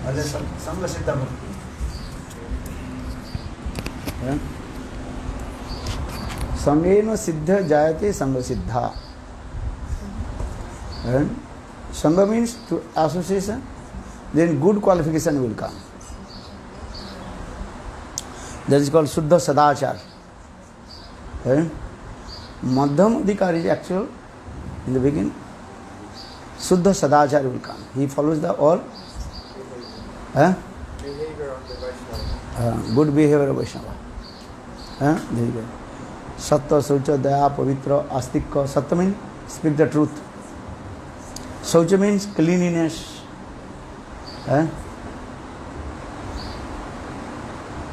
संग सिद्ध भक्ति. संगेन सिद्ध जायते संग सिद्धा. Sangha means to association, then good qualification will come. That is called Shuddha Sadachar. Madhyam Adhikari is actual in the beginning. Shuddha Sadachar will come. He follows the all behavior of the Vaishnava. Good behavior of Vaishnava. There you go. Sattva, Saucha, Daya, Pavitra, Astika. Sattva means speak the truth. Saucha means cleanliness.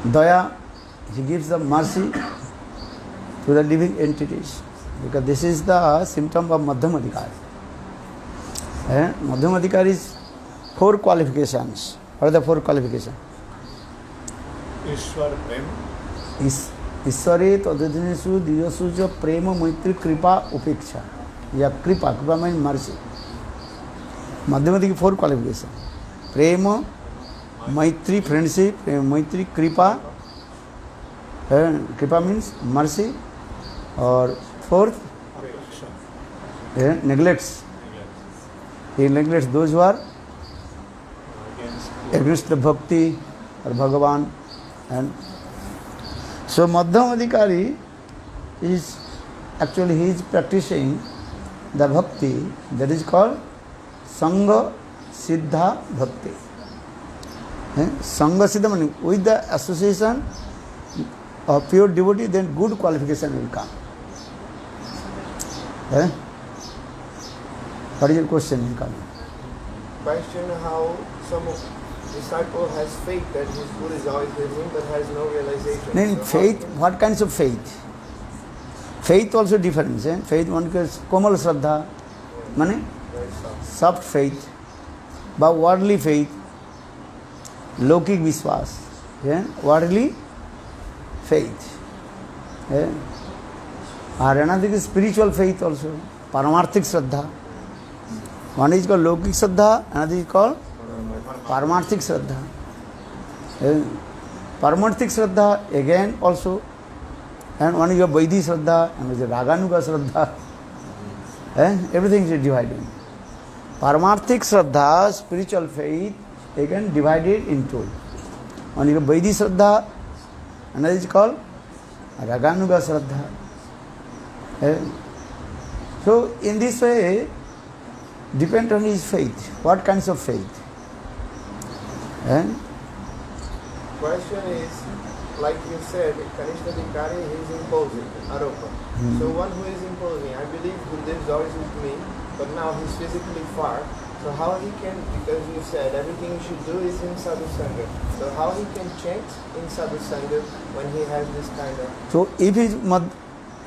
Daya, he gives the mercy to the living entities. Because this is the symptom of Madhyam Adhikari. Madhyam Adhikari is 4 qualifications. What are the 4 qualifications? Ishwar Prem. ईश्वरे तद्धिनेषु दिव्यसु च प्रेम मैत्री कृपा उपेक्षा या कृपा mean mercy. मध्यमति की 4 qualification: प्रेम, मैत्री friendship, मैत्री कृपा. कृपा मीन्स मर्सी. और 4th neglects. He neglects those who are against the bhakti or Bhagavan. And so Madhyam Adhikari is actually he is practicing the bhakti that is called Sangha Siddha Bhakti. Sangha Siddha means with the association of pure devotee, then good qualification will come. What is your question? Question: how some disciple has faith that his Guru is always with him, but has no realization. Then So faith, what kinds of faith? Faith also different. Faith one is Komal Shraddha, meaning soft faith, but worldly faith, Lokik Vishwas, worldly faith. Or another is spiritual faith also, Paramarthik Shraddha. One is called Lokik Shraddha, another is called Paramarthik Shraddha. Paramarthik Shraddha again also, and one is a Vaidhi Shraddha, and is a Raganuga Shraddha. Everything is divided. Paramarthik Shraddha, spiritual faith, again divided into. One is a Vaidhi Shraddha, another is called Raganuga Shraddha. So in this way, depend on his faith. What kinds of faith? question is, like you said, Kanishta Adhikari, he is imposing, Aropa. So one who is imposing, I believe Gurudev is always with me, but now he's physically far. So how he can, because you said everything you should do is in Sadhu Sangha. So how he can chant in Sadhu Sangha when he has this kind of... So if he is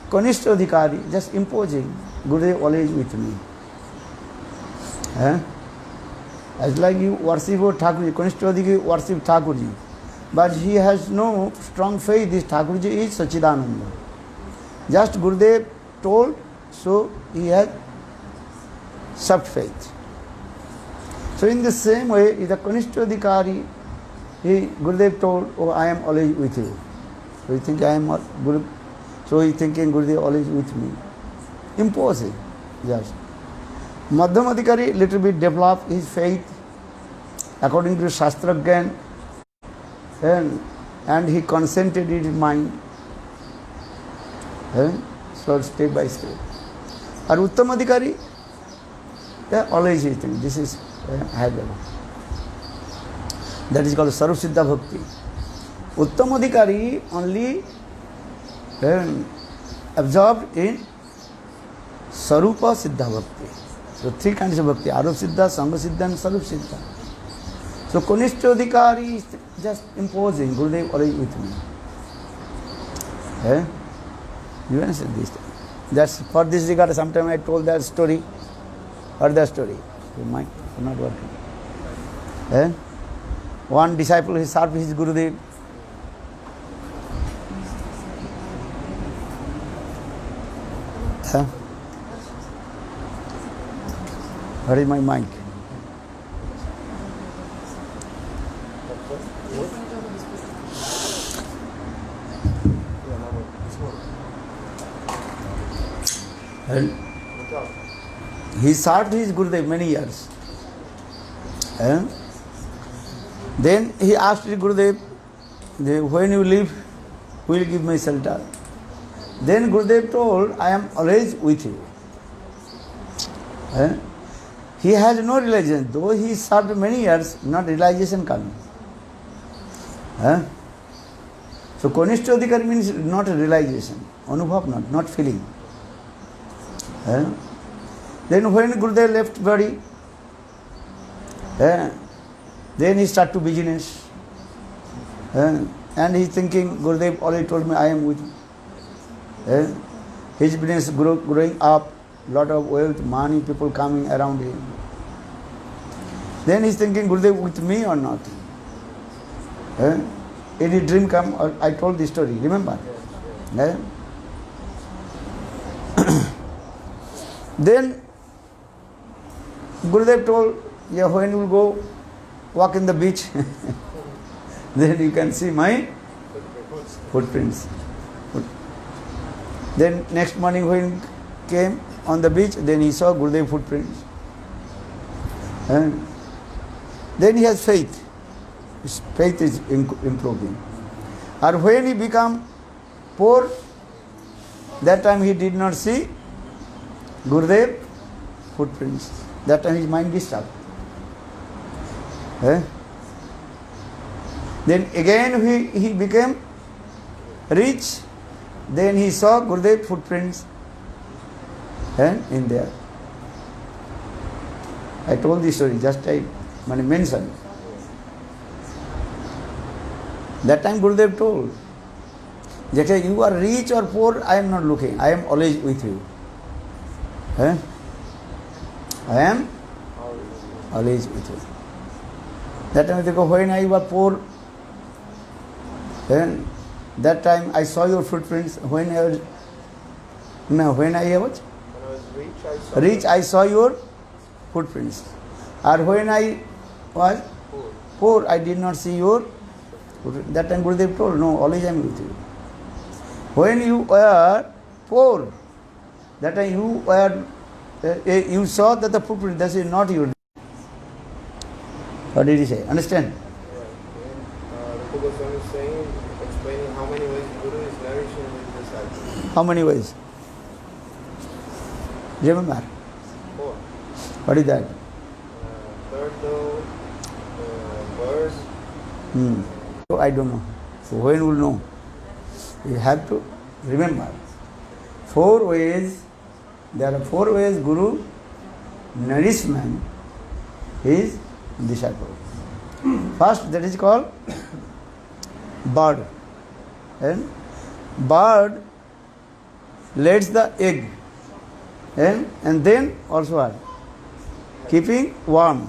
Kanishta Adhikari, just imposing, Gurudev always with me. As like you worship Thakurji, Kanishta Adhikari worship Thakurji. But he has no strong faith, this Thakurji is Sachidananda. Just Gurudev told, so he has soft faith. So in the same way, if the Kanishta Adhikari, Gurudev told, oh, I am always with you. So he thinking I am Guru. So he thinking Gurudev always with me. Imposing, just. Madhyam Adhikari little bit developed his faith according to Shastra Gyan, and he concentrated his mind. So step by step. And Uttam Adhikari, always he thinks this is high level. That is called Sarup Siddha Bhakti. Uttam Adhikari only absorbed in Sarupa Siddha Bhakti. So three kinds of bhakti: Arup Siddha, Sangha Siddha and Sarup Siddha. So Kanishta Adhikari is just imposing, Gurudev always with me. You understand this? That's for this regard, sometime I told that story. Heard that story? Your mind not working. One disciple, he served his Gurudev. Where is my mic? And he served his Gurudev many years. And then he asked his Gurudev, when you leave, who will give me shelter? Then Gurudev told, I am always with you. And he has no realization. Though he served many years, not realization coming. So Kanishta Adhikari means not a realization. Anubhav not feeling. Then when Gurudev left body, then he start to business. And he thinking, Gurudev already told me I am with you. His business growing up, lot of wealth, money, people coming around him. Then he's thinking, Gurudev with me or not? Any dream come, I told this story, remember? Yes. Then Gurudev told, when you will go walk in the beach, then you can see my footprints. Then next morning when he came on the beach, then he saw Gurudev footprints. And then he has faith. His faith is improving. And when he become poor, that time he did not see Gurudev footprints. That time his mind disturbed. Then again he became rich. Then he saw Gurudev footprints in there. I told this story, just I mentioned. That time Gurudev told, you are rich or poor, I am not looking. I am always with you. I am always with you. That time when I was poor, that time I saw your footprints. When I was rich, I saw your footprints. Or when I was poor, I did not see your footprints. That time Gurudev told, no, always I am with you. When you were poor, that time you saw that the footprint, that is not your. What did he say? Understand? The Goswami is saying, explaining how many ways Guru is nourishing his disciples. How many ways? Remember? 4. What is that? Turtle, birds. So I don't know. So when will know? You have to remember. 4 ways. There are 4 ways Guru nourishment his disciple. First, that is called bird. And bird lays the egg. And then also what? Keeping warm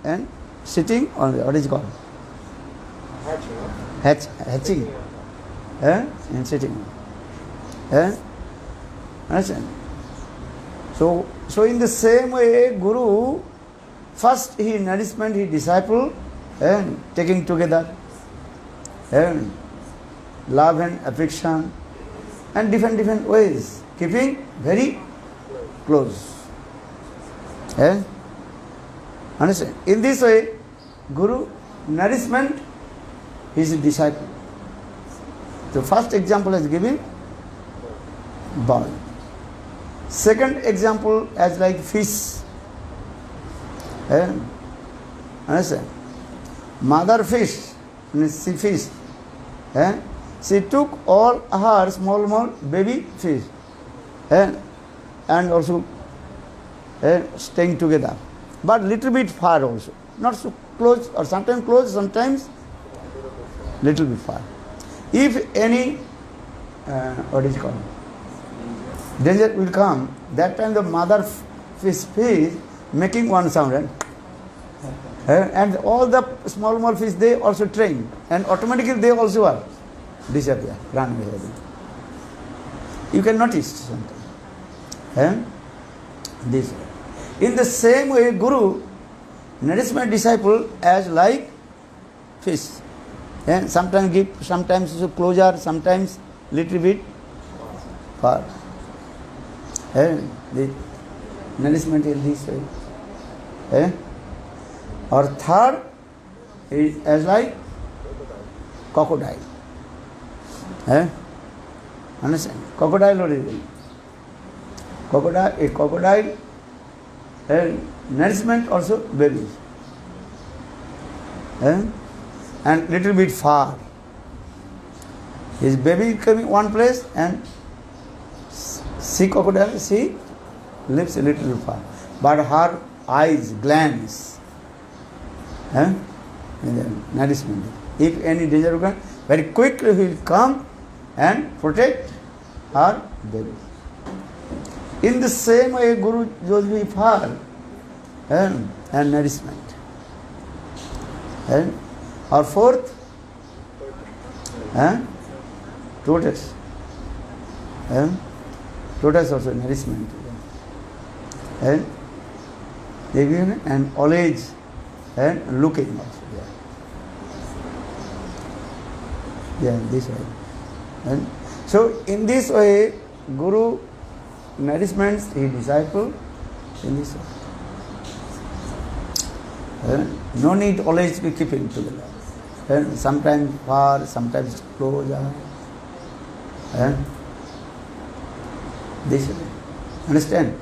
and sitting on the, what is it called? Hatching. And sitting. Understand? So in the same way, Guru, first he nourishment his disciple and taking together and love and affection and different ways, keeping very close. Understand? In this way, Guru nourishment his disciple. The first example is given bird. Second example as like fish. Understand? Mother fish, sea fish. She took all her small baby fish and also staying together. But little bit far also. Not so close, or sometimes close, sometimes little bit far. If any, what is called? Danger will come, that time the mother fish making one sound. Right? And all the small fish, they also train. And automatically they also are disappear, run away. You can notice sometimes. This way. In the same way, Guru nourishment disciple as like fish. And sometimes give, sometimes closure, sometimes little bit far. And the nourishment is this way. Or third is as like crocodile. Understand? Crocodile or is crocodile and nourishment also babies. And little bit far. His baby coming one place and see crocodile, she lives a little far. But her eyes, glands, nourishment. If any danger occurs, very quickly he will come and protect her baby. In the same way, Guru goes be far and nourishment. Or fourth, tortoise. Tortoise also nourishment. And old age and looking also. Yeah, this way. So in this way, Guru nourishments his disciple in this way. No need always to be keeping together. Sometimes far, sometimes close. This way. Understand?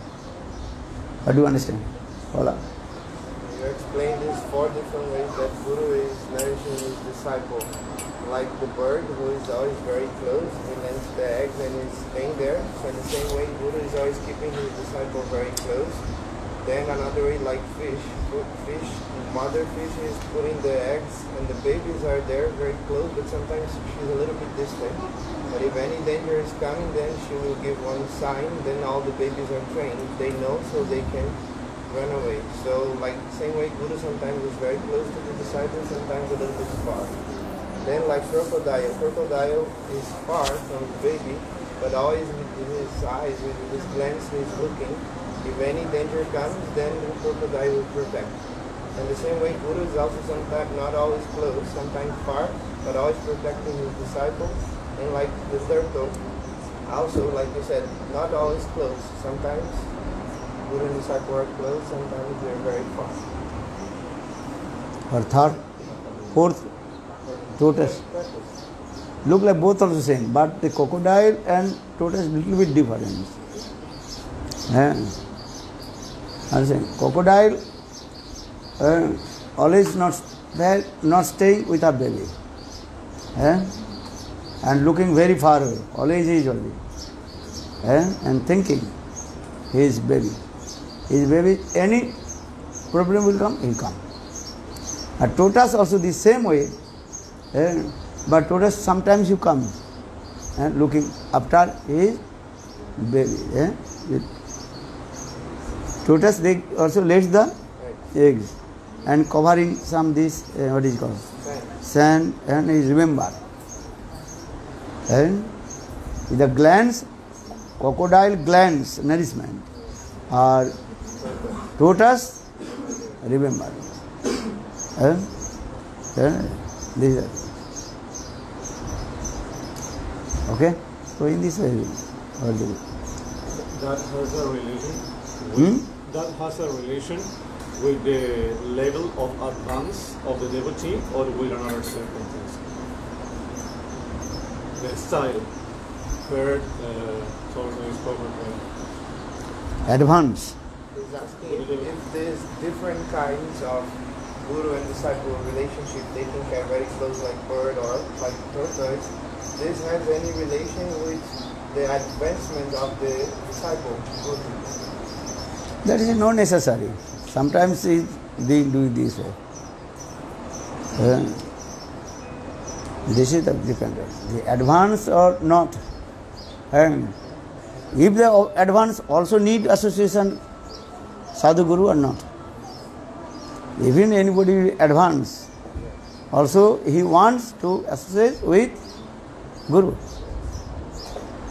What do you understand? Hola. You explained this 4 different ways that Guru is nourishing his disciple. Like the bird who is always very close, he lands the eggs and is staying there. So in the same way, Guru is always keeping his disciple very close. Then another way, like fish, mother fish is putting the eggs and the babies are there very close, but sometimes she's a little bit distant. But if any danger is coming, then she will give one sign, then all the babies are trained. They know, so they can run away. So like the same way, Guru sometimes is very close to the disciple, sometimes a little bit far. Then like crocodile is far from the baby, but always with his eyes, with his glance, he's looking. If any danger comes, then the crocodile will protect. And the same way, Guru is also sometimes not always close, sometimes far, but always protecting his disciple. And like the turtle, also like you said, not always close. Sometimes Guru and disciple are close, sometimes they're very far. Or third, fourth, tortoise. Look like both are the same, but the crocodile and tortoise little bit different. Understand? Crocodile always not staying with a baby. And looking very far away. Always he is only. And thinking his baby. His baby, any problem will come, he will come. A tortoise also the same way. But tortoise sometimes you come looking after his baby. Tortoise they also lays the eggs and covering some this what is called sand and is remember. And the glands, crocodile glands nourishment or tortoise remember. These are okay. So in this way, that has a relation. That has a relation with the level of advance of the devotee or with another circumstance. The style, third, tortoise, crocodile. advance. He's asking if there's different kinds of Guru and disciple relationship taking care very close like bird or like tortoise. This has any relation with the advancement of the disciple Guru? That is not necessary. Sometimes they do it this way. This is the different way. The advance or not. And if the advance also need association Sadhu Guru or not. Even anybody advance, also he wants to associate with Guru.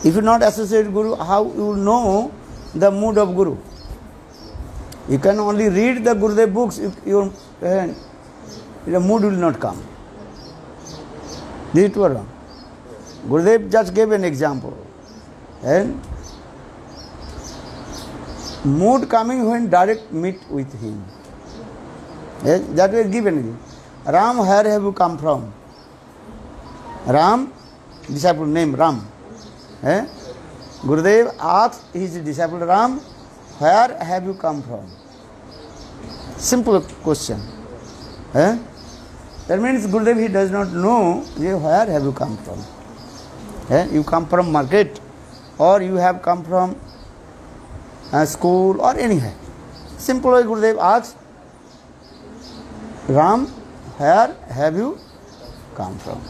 If you not associate Guru, how you will know the mood of Guru? You can only read the Gurudev books, your mood will not come. This is true or wrong? Gurudev just gave an example. And mood coming when direct meet with him. Yes, that was given. Ram, where have you come from? Ram, disciple name Ram. Gurudev asked his disciple Ram, where have you come from? Simple question. That means Gurudev, he does not know where have you come from. You come from market, or you have come from school, or anywhere. Simple way Gurudev asks, Ram, where have you come from?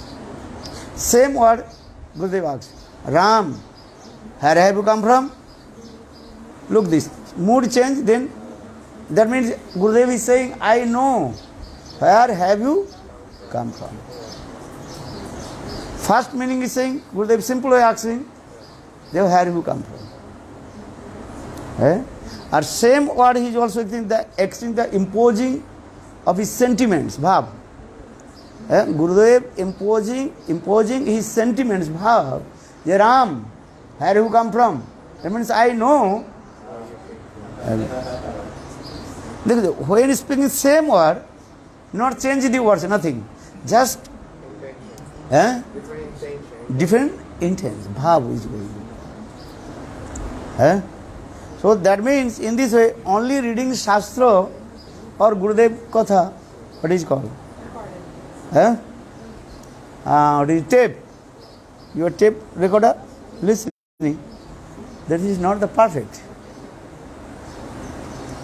Same word Gurudev asks, Ram, where have you come from? Look this, mood change, then that means Gurudev is saying, I know, where have you come from? First meaning is saying, Gurudev simple way asking, where have you come from? Or same word he is also extending the imposing of his sentiments, bhav. Gurudev imposing his sentiments, bhav. Ram, where you come from? That means I know. When speaking same word, not change the words, nothing. Just different intention. Bhav is going. So that means in this way, only reading Shastra or Gurudev Katha, what is called? What is tape? Your tape recorder, listening. That is not the perfect.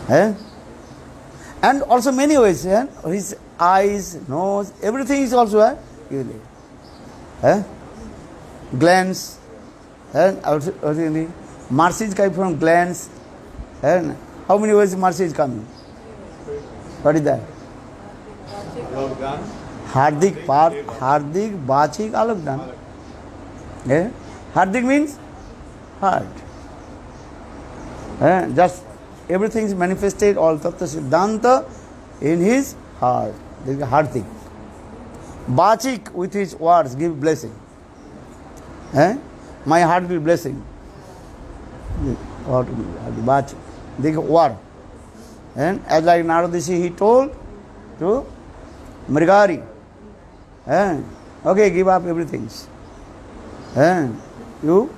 And also many ways, his eyes, nose, everything is also glance, and also mercy is coming from glance. And how many ways mercy is coming? What is that? Hardik, Bachik, Alokdan. Hardik means heart. Just everything is manifested, all Tattva Siddhanta in his heart. There is a Hardik. Bachik, with his words, give blessing. My heart will blessing. What Bachik? There is a word. And as like Naradishi, he told to Mrigari, okay, give up everything. You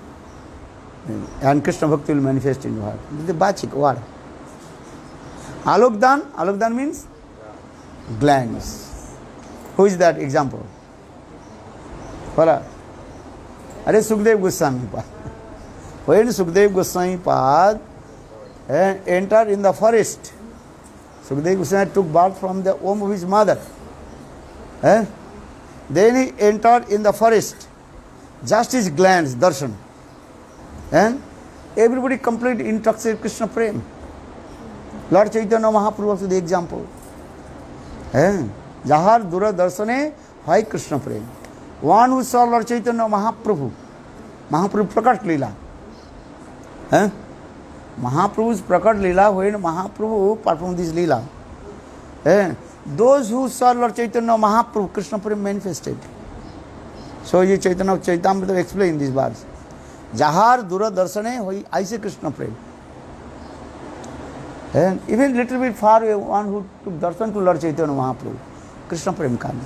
and Krishna Bhakti will manifest in your heart. This is the Bachik word. Alokdan means glance. Who is that example? Are Sukdev Goswami Pad. When Sukdev Goswami Pad entered in the forest, Sukdev Goswami took birth from the womb of his mother. Then he entered in the forest. Just his glance, darshan. And everybody complete intoxicated Krishna Prem. Lord Chaitanya Mahaprabhu also the example. Jahar Dura Darsane, why Krishna Prem? One who saw Lord Chaitanya Mahaprabhu Prakat Leela. Mahaprabhu's Prakat Leela, when Mahaprabhu performed this Leela. Those who saw Lord Chaitanya Mahaprabhu, Krishna Prem manifested. So ye Chaitanya Chaitamrita explained these words. Jahar Dura Darsane, I say Krishna Prem. And even little bit far away, one who took darshan to Lord Chaitanya Mahaprabhu, Krishna Prem Kami.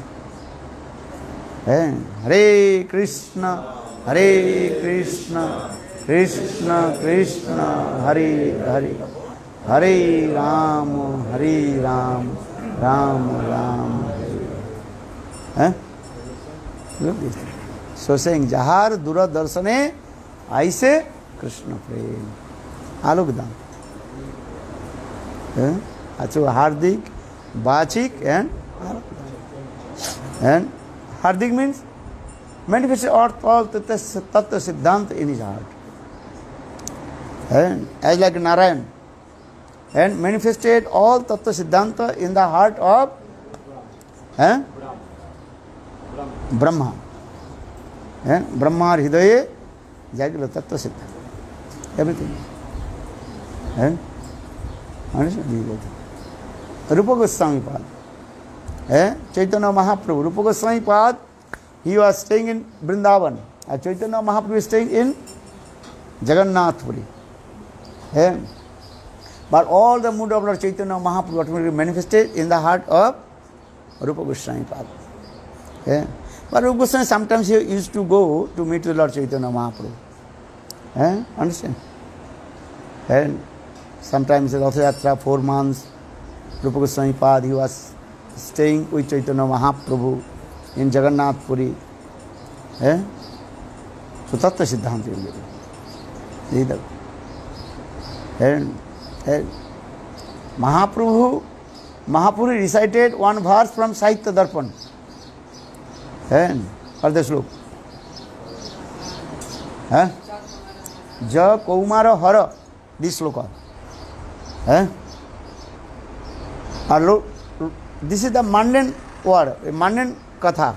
Hare Krishna, Krishna Krishna, Hare Hare, Hare Ram, Ram Ram, Hare. Look this. So saying, Jahar Dura Darsane, I say Krishna Prem. Alokdan. So Hardik, Bachik, and Hardik means manifested all Tattva Siddhanta in his heart. As like Narayan, and manifested all Tattva Siddhanta in the heart of Brahma. Brahma Hridaye Jagra Tattva Siddhanta. Everything. Understand? Rupa Goswami Pad. Chaitanya Mahaprabhu, Rupa Goswami Pad, he was staying in Vrindavan. Chaitanya Mahaprabhu is staying in Jagannath Puri. But all the mood of Lord Chaitanya Mahaprabhu automatically manifested in the heart of Rupa Goswami Pada. But Rupa Goswami sometimes he used to go to meet the Lord Chaitanya Mahaprabhu. Understand? And sometimes in Ratha Yatra, 4 months, Rupa Goswami Pada, he was staying with Chaitanya Mahaprabhu in Jagannath Puri. So Tattva Siddhanta Yoga. And Mahaprabhu recited one verse from Sahitya Darpan. And what the slope? Ja Kaumara Hara. This sloka. This is the mundane word, a mundane katha.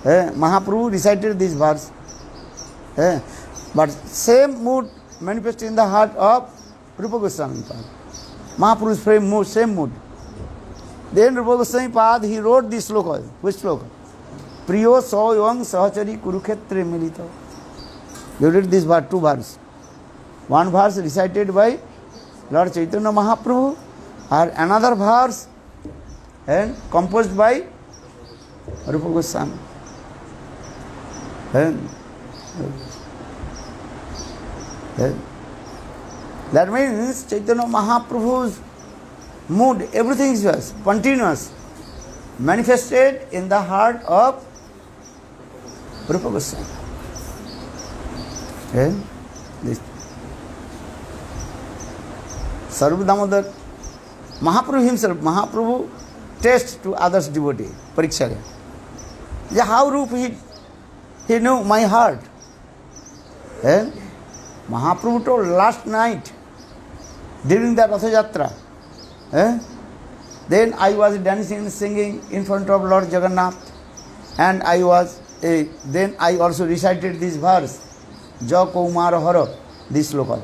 Mahaprabhu recited this verse. But same mood manifested in the heart of Rupa Goswami Pada. Mahaprabhu's same mood. Then Rupa Goswami Pada, he wrote this sloka. Which sloka? Priyo Soyang Sahachari Kurukshetre Milita. You read this verse, 2 verses. One verse recited by Lord Chaitanya Mahaprabhu, or another verse and composed by Rupa Goswami. That means Chaitanya Mahaprabhu's mood, everything is continuous, manifested in the heart of Rupa Goswami. This Sarva Damodar, Mahaprabhu himself, Mahaprabhu tests to others devotee, Pariksha. How Rupa he knew my heart. Mahaprabhu told last night during the Ratha Yatra. Then I was dancing and singing in front of Lord Jagannath, and then I also recited this verse, Ja Kaumara Hara, this local.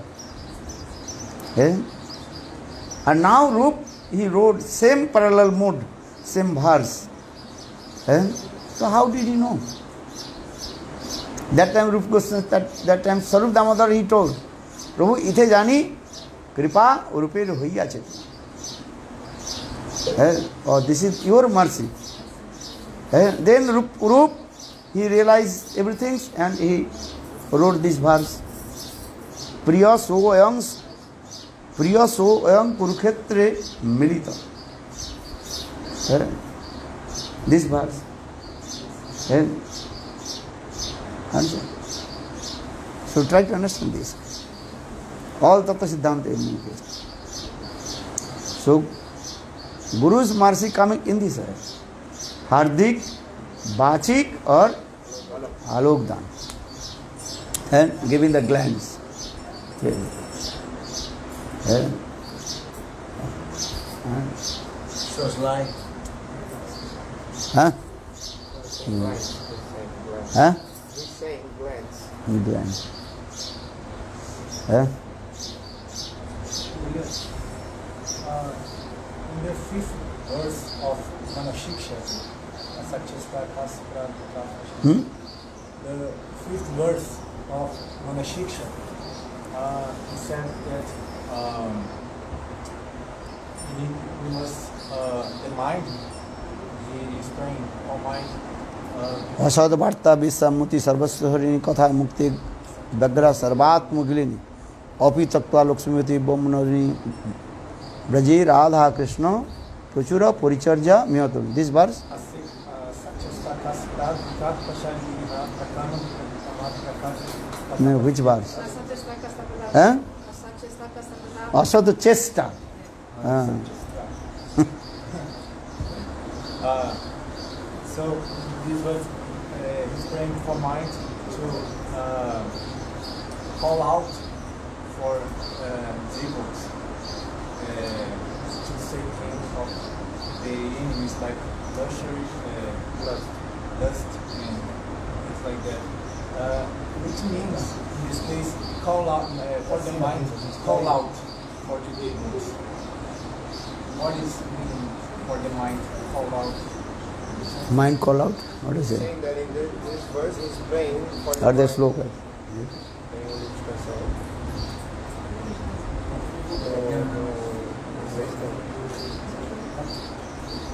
And now Rup, he wrote same parallel mood, same verse. So how did he know? That time Rupa Goswami, that time Sarup Damodar, he told, Prabhu, ithe jani kripa rupe hoiya cheti. Oh, this is your mercy. Then Rup, he realized everything and he wrote this verse. Priya so ayam Kurukshetre milita. This verse. So try to understand this. All Tattva Siddhanta in case. So Guru's mercy coming in this way. Hardik, Bachik or Alokdan. And giving the glance. Shows light. Huh? Huh? He's saying glance. Glance. In the 5th verse of Manashiksha, the 5th verse of Manashiksha, he said that we must, the mind, he is praying, all mind. Asad वार्ता विश्वमुति सर्वस्व हरिणी कथा मुक्ति व्यग्र सर्वात्मगिलिनी अपि तत्वा लक्ष्मीवती बोमनरिणी ब्रजे राधा कृष्ण प्रचुर परिचर्या मियतु. This verse which verse? असद चेष्टा. So this was he's praying for mind to call out for devils to save him of the enemies like luxury, lust, and things like that. Which means in this case call out for the mind, call out for the devils. What is meaning for the mind to call out? Mind call out. What is it? Saying that in this verse he's praying for the Or the mind. sloka?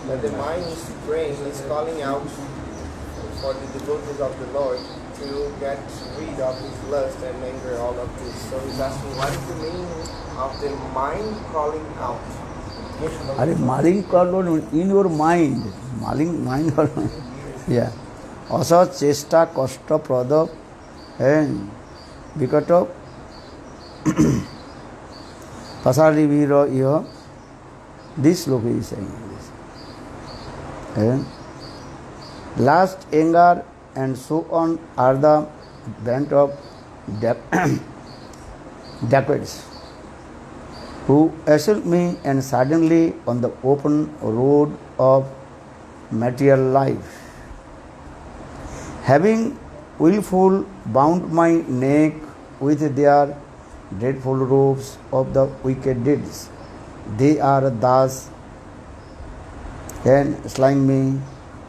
That the mind is praying, is calling out for the devotees of the Lord to get rid of his lust and anger, all of this. So he's asking, what is the meaning of the mind calling out? Are maling call out in your mind. Maling mind call out. Yeah. Also chesta kosta prada and bikato pasari vira iha. This look is saying this. And lust, anger and so on are the band of dacoits who assault me and suddenly on the open road of material life. Having willful bound my neck with their dreadful ropes of the wicked deeds, they are thus and slaying me.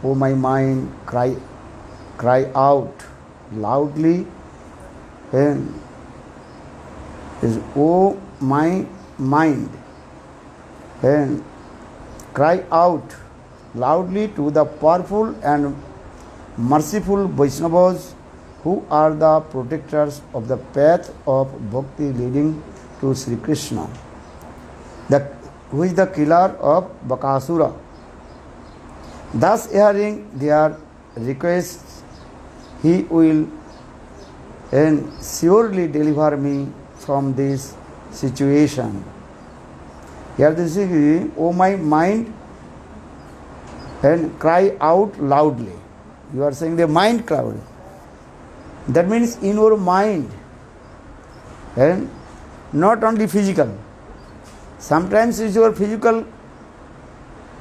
O my mind, cry out loudly, and is O my mind, and cry out loudly to the powerful and merciful Vaishnavas who are the protectors of the path of bhakti leading to Sri Krishna, who is the killer of Bakasura. Thus hearing their requests, he will and surely deliver me from this situation. Here this is, O my mind, and cry out loudly. You are saying the mind cry. That means in your mind, and not only physical. Sometimes it's your physical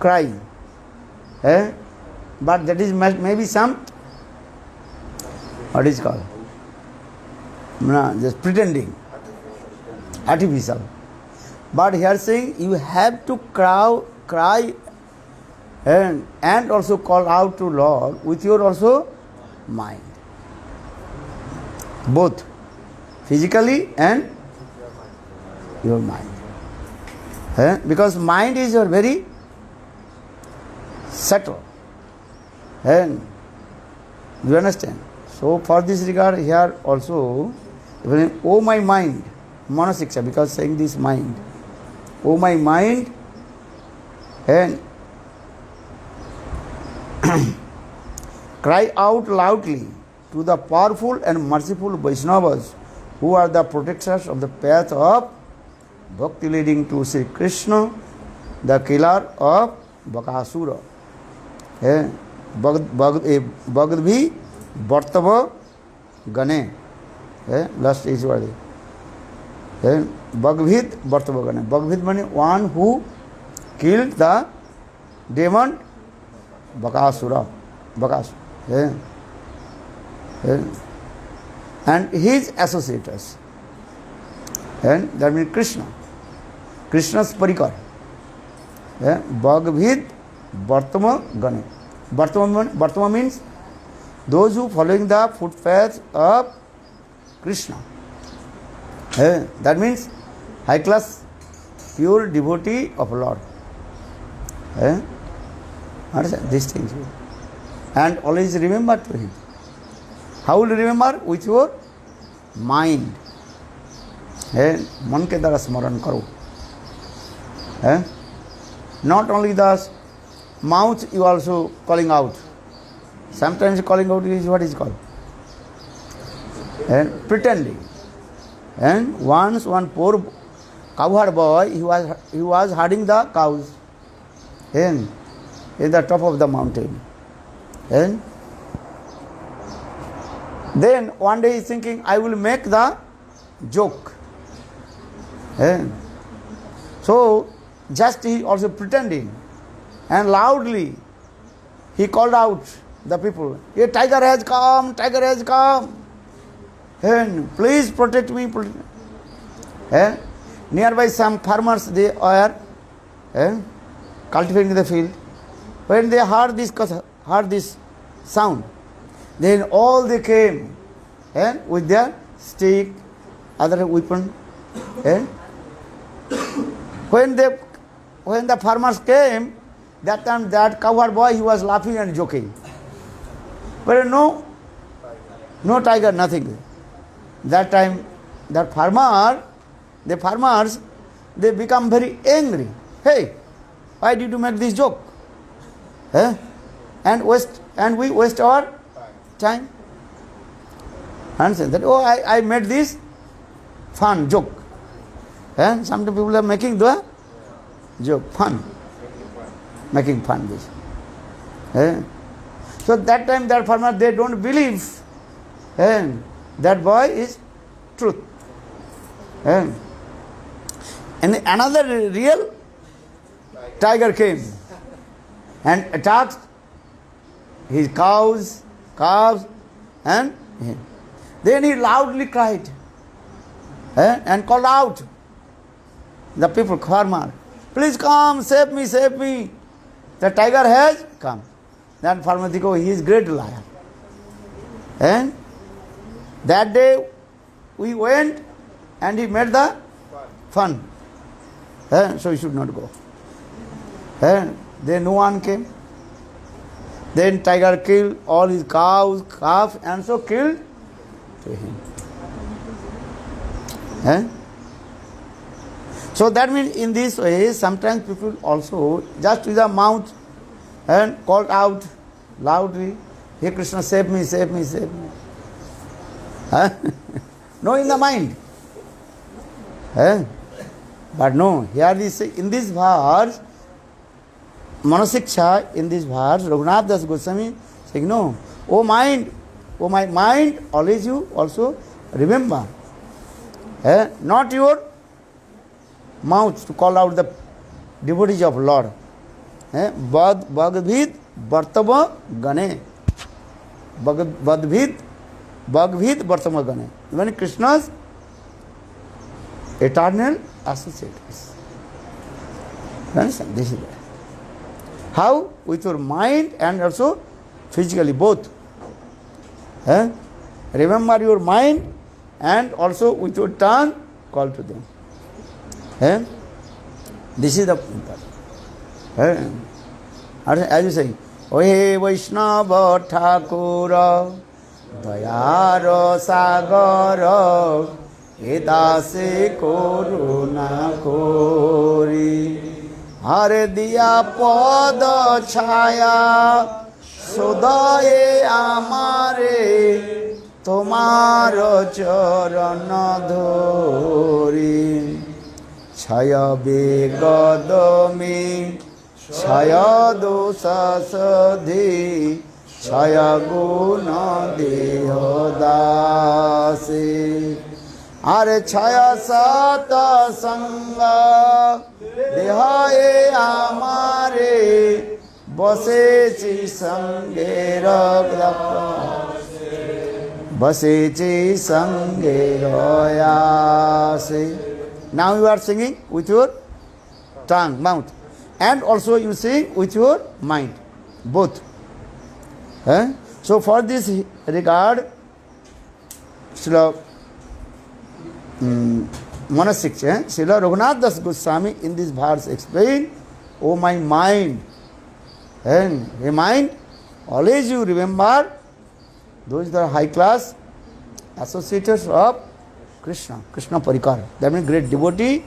cry, but that is maybe some, what is called? No, just pretending, artificial. But here saying you have to cry and also call out to Lord with your also mind. Both physically and your mind. Because mind is your very subtle. And you understand? So for this regard here also, O my mind, Manasiksha, because saying this mind, O my mind, and cry out loudly to the powerful and merciful Vaishnavas who are the protectors of the path of bhakti leading to Sri Krishna, the killer of Bakasura. Bhagavadbhi Bhartava Gane. Last is what it is. Bhagavad Bhartava Gane. Bhagavad means one who killed the demon Bakasura. And his associates. And that means Krishna. Krishna's parikar. Bhagavad Bhartava Gane. Bhartava means those who following the footpaths of Krishna. That means high class pure devotee of Lord. Understand these things. And always remember to him. How will you remember? With your mind. मन के द्वारा स्मरण करो. Not only the mouth, you also calling out. Sometimes calling out is what is called pretending. And once one poor cowherd boy, he was herding the cows in the top of the mountain. And then one day he is thinking, I will make the joke. So just he also pretending, and loudly he called out the people, a tiger has come, and please protect me. Nearby some farmers, they are cultivating the field. When they heard this heard this sound. Then all they came and with their stick, other weapon. And when the farmers came, that time that cowherd boy, he was laughing and joking. But no tiger, nothing. That time, the farmers, they become very angry. Hey, why did you make this joke? And we waste our time. And say that, oh, I made this fun joke. And some people are making the joke fun, making fun this. So that time that farmer, they don't believe that boy is truth. And another real tiger came and attacked his cows, calves, and then he loudly cried and called out the people, farmer, please come, save me, save me. The tiger has come. Then farmer thinks, oh, he is great liar. And that day we went and he made the fun. So he should not go. Then no one came. Then tiger killed all his cows, calves, and so killed to him. So that means in this way, sometimes people also just with the mouth and called out loudly, hey Krishna, save me, save me, save me. No, in the mind. But no, here this, in this verse, Manasiksha, in this verse, Raghunath Das Goswami saying, no, oh mind, always you also remember. Not your mouth to call out the devotees of Lord. Bhagavad Vartava Gane. Bhagavad Vartava Gane. Even Krishna's eternal associates. Understand? This is it. How? With your mind and also physically, both. Remember your mind and also with your tongue, call to them. This is the important. As you say, Ohe Vaishnava Thakura Dayaro Sagara Edase Koruna Kori Hare Diya Pada Chaya Sodaye Amare Tomaro Charana Dhori Chaya Begadami Chaya Dosa Sadhi Chaya Guna Dehodasi Are Chaya Sata Sangha Dehaye Amare Basechi Sange Raglapa Basechi Sange Royase. Now you are singing with your tongue, mouth. And also you sing with your mind. Both. So for this regard, Srila Manasiksha, Srila Raghunath Das Goswami in this verse explain, oh my mind. And a mind, always you remember those that are high class associates of Krishna, Krishna Parikar. That means great devotee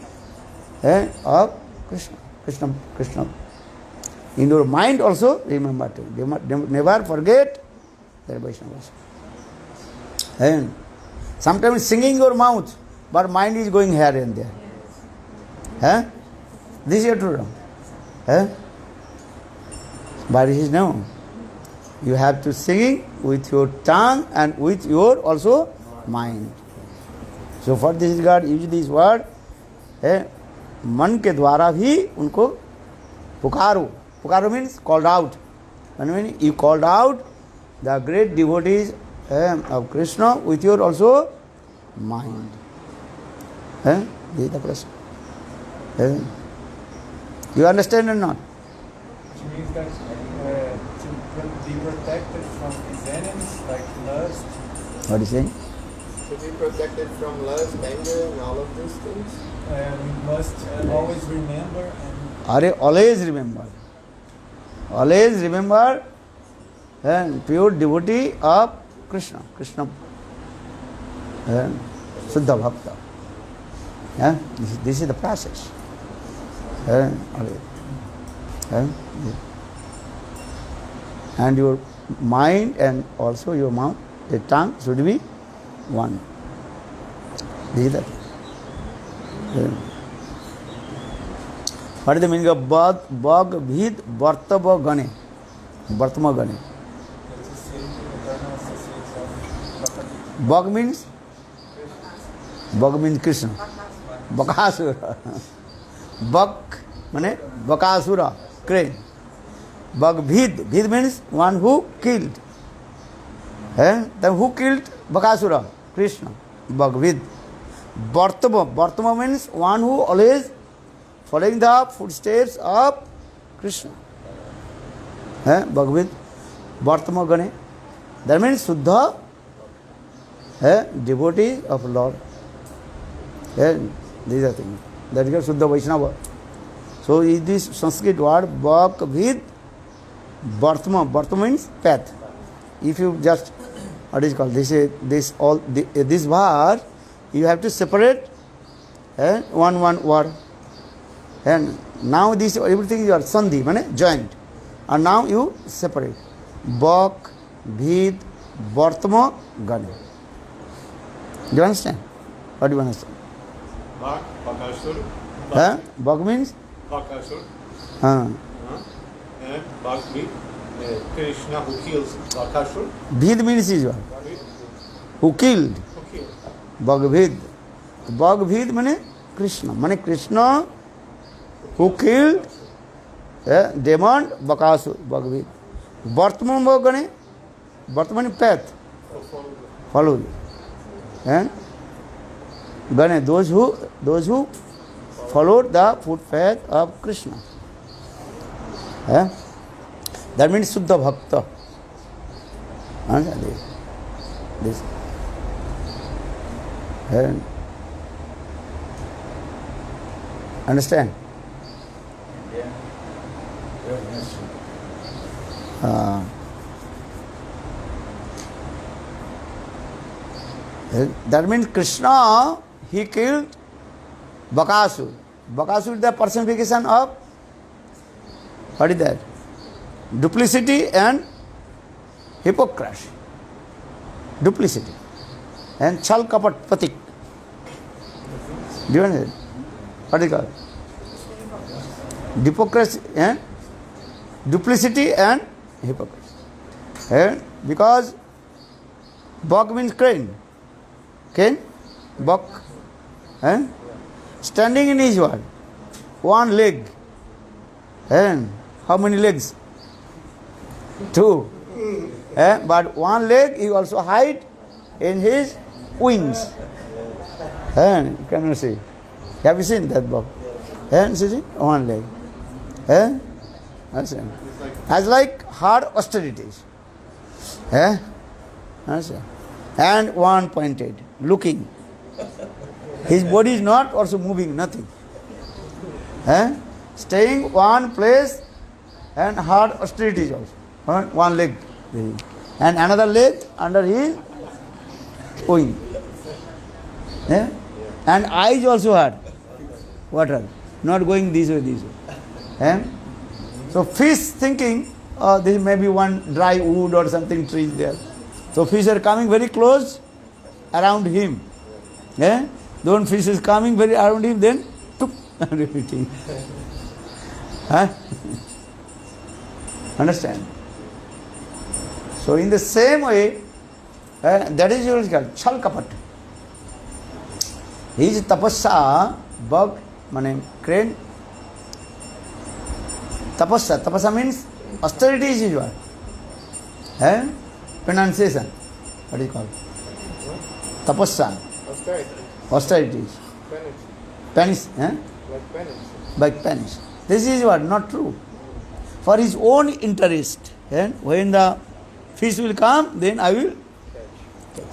of Krishna. Krishna. In your mind also remember to. Never forget that Vaishnavas. And sometimes singing your mouth, but mind is going here and there. This is true. But it is no. You have to sing with your tongue and with your also mind. So for this regard, use this word, मन के द्वारा भी उनको पुकारो. Pukaro means called out. When you called out the great devotees of Krishna with your also mind. This is the question. You understand or not? Which means that to put the be protected from his enemies like lust. What is saying? To be protected from lust, anger, and all of these things. We must always remember and Always remember. Always remember and pure devotee of Krishna. Krishna. Suddha Bhakta. This is the process. And your mind and also your mouth, the tongue should be one. This is the what is the meaning of Bhag, Bhid, Vartava Gane? Vartama Gane. that's the same eternal associates of Bhag means Krishna. Bakasura. Bak means Bakasura, crane. Bhid. Bhid means one who killed. Then who killed Bakasura? Krishna. Bhagvid. Vartama means one who always following the footsteps of Krishna. Bhagavad Vartama Gane. That means Suddha, devotee of Lord. These are things. That is Suddha Vaishnava. So is this Sanskrit word Bhagavad Vartama. Vartama means path. If you just, what is called, this word, you have to separate one word. And now this everything you are sandhi, means joint. And now you separate. Bhak, Bhid, Vartama, Gane. Do you understand? What do you understand? Bhak, Bakasur. Bhak means? Bakasur. And Bhak means Krishna who kills Bakasur. Bhid means is what? Who killed? Bhagavad. Bhagavad means Krishna. Means Krishna who killed demon Bakasur. Bhagavad. Vartman Gane. Vartman path. Follow. And Gane, those who followed the footpath of Krishna. That means Suddha Bhakta. This. Understand? That means Krishna, he killed Bakasur. Bakasur is the personification of, what is that? Duplicity and hypocrisy. Duplicity. And chal kapat patik. Do you understand? What is it called? Hypocrisy, duplicity and hypocrisy. Because Bhak means crane. Crane? Bhak. Standing in his what? One leg. And how many legs? Two. But one leg he also hide in his wings. You cannot see. Have you seen that Bhak? See? One leg. As like hard austerities. And one pointed, looking. His body is not also moving, nothing. Staying one place and hard austerities also. One leg. And another leg under his wing. And eyes also hard. Water. Not going this way. So fish thinking, this may be one dry wood or something tree there. So fish are coming very close around him. When fish is coming very around him, then repeating. Understand? So in the same way, that is what is called chal kapat. His tapasya, bug, crane. Tapasya means austerity is what? Pronunciation. What is it called? Tapasya. Austerities. Penance. By penance. This is what? Not true. For his own interest. And when the fish will come, then I will catch.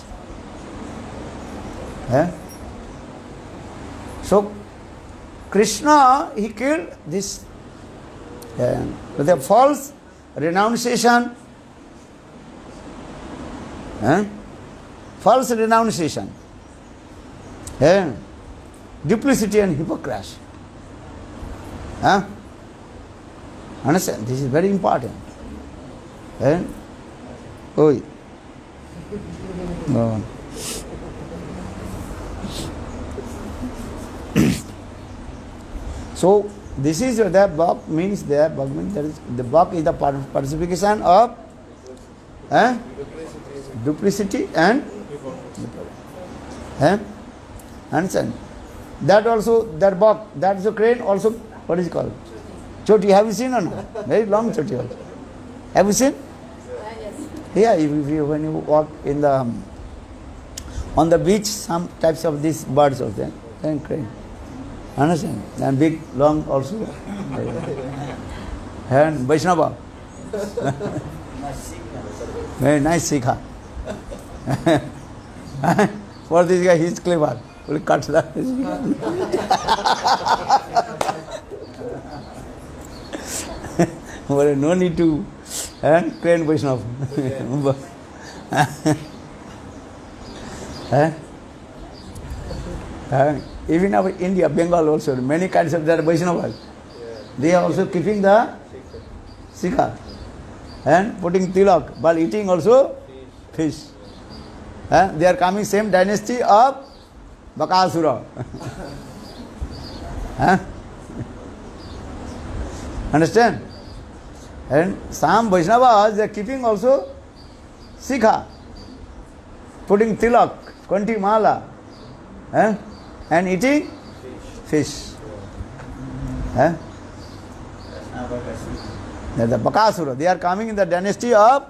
Eh? So, Krishna, he killed this with a false renunciation. False renunciation. Duplicity and hypocrisy. Understand? This is very important. Oi. No. So this is the bhak means that is the bhak is the personification of duplicity and understand? That also that bhak, that is a crane also, what is it called? Choti, have you seen or not? Very long choti also. Have you seen? Yes. Yeah, when you walk in the on the beach, some types of these birds are there. Then crane. Understand? And big, long also. And Vaishnava. Very nice Sikha. For this guy, he is clever. Will cut that. Well, no need to crane Vaishnava. Even our India, Bengal also, many kinds of that Vaishnavas. They are also keeping the Sikha and putting tilak while eating also fish. They are coming same dynasty of Bakasura. Understand? And some Vaishnavas, they are keeping also Sikha, putting tilak, 20 mala, and eating fish. They are the Bakasura. They are coming in the dynasty of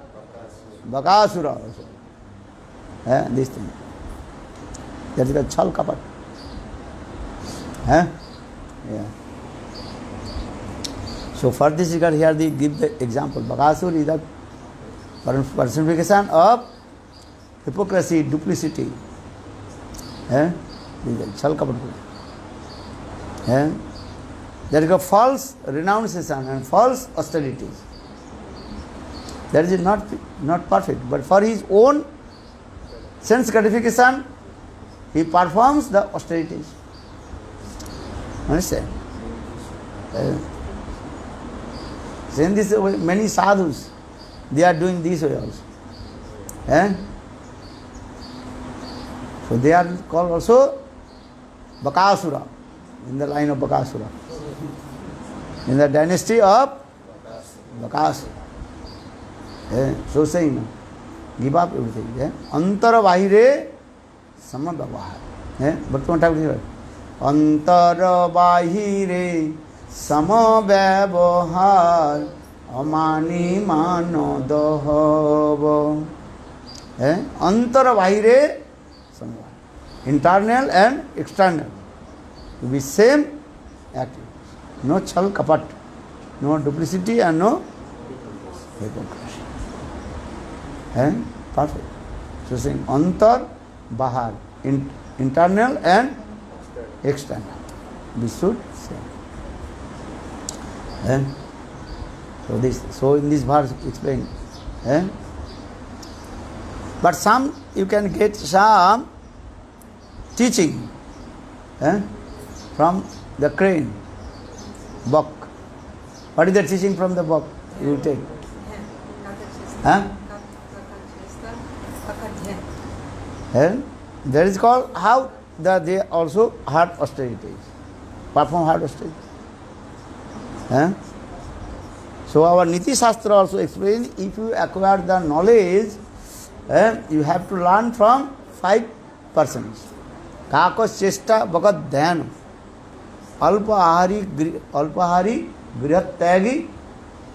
Bakasura also. This thing. That is the Chal Kapat. Yeah. So for this regard, here they give the example. Bakasura is the personification of hypocrisy, duplicity. Chal Kapat. There is a false renunciation and false austerities. That is not perfect. But for his own sense gratification, he performs the austerities. Understand? In this way, many sadhus, they are doing this way also. So they are called also Bakasura, in the line of Bakasura. In the dynasty of Bakasura. So saying, give up everything. Antara bahire samabhavahar. Bhaktivinoda Thakur said, Antara bahire samabhavahar amani mano dahava. Antara bahire samabhavahar. Internal and external. To be same active. No chal kapat, no duplicity and no hypocrisy. Perfect. So saying antar, bahar, internal and external. We should say. So in this verse explain. But some you can get some teaching from the crane, buck. What is the teaching from the buck? You take. That is called how they also hard austerities, perform hard austerities. So our Niti Shastra also explains, if you acquire the knowledge, you have to learn from 5 persons. Kakos chesta bhagat dhyan, alpahari grihat tyagi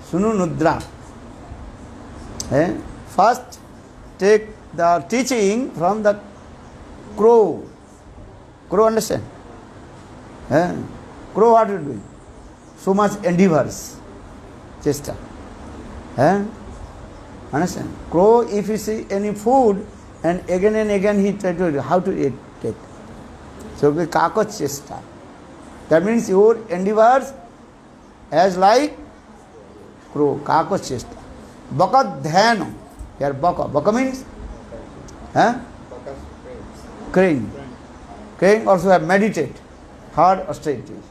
sunu nudra. First, take the teaching from the crow. Crow, understand? Crow, what are you doing? So much endeavors, chesta. Understand? Crow, if he see any food, and again he try to how to eat it. So the kakot chesta. That means your endeavors as like crow, kakot chesta. Baka dhyano. Here baka. Baka means crane. Crane also have meditate. Hard austerities.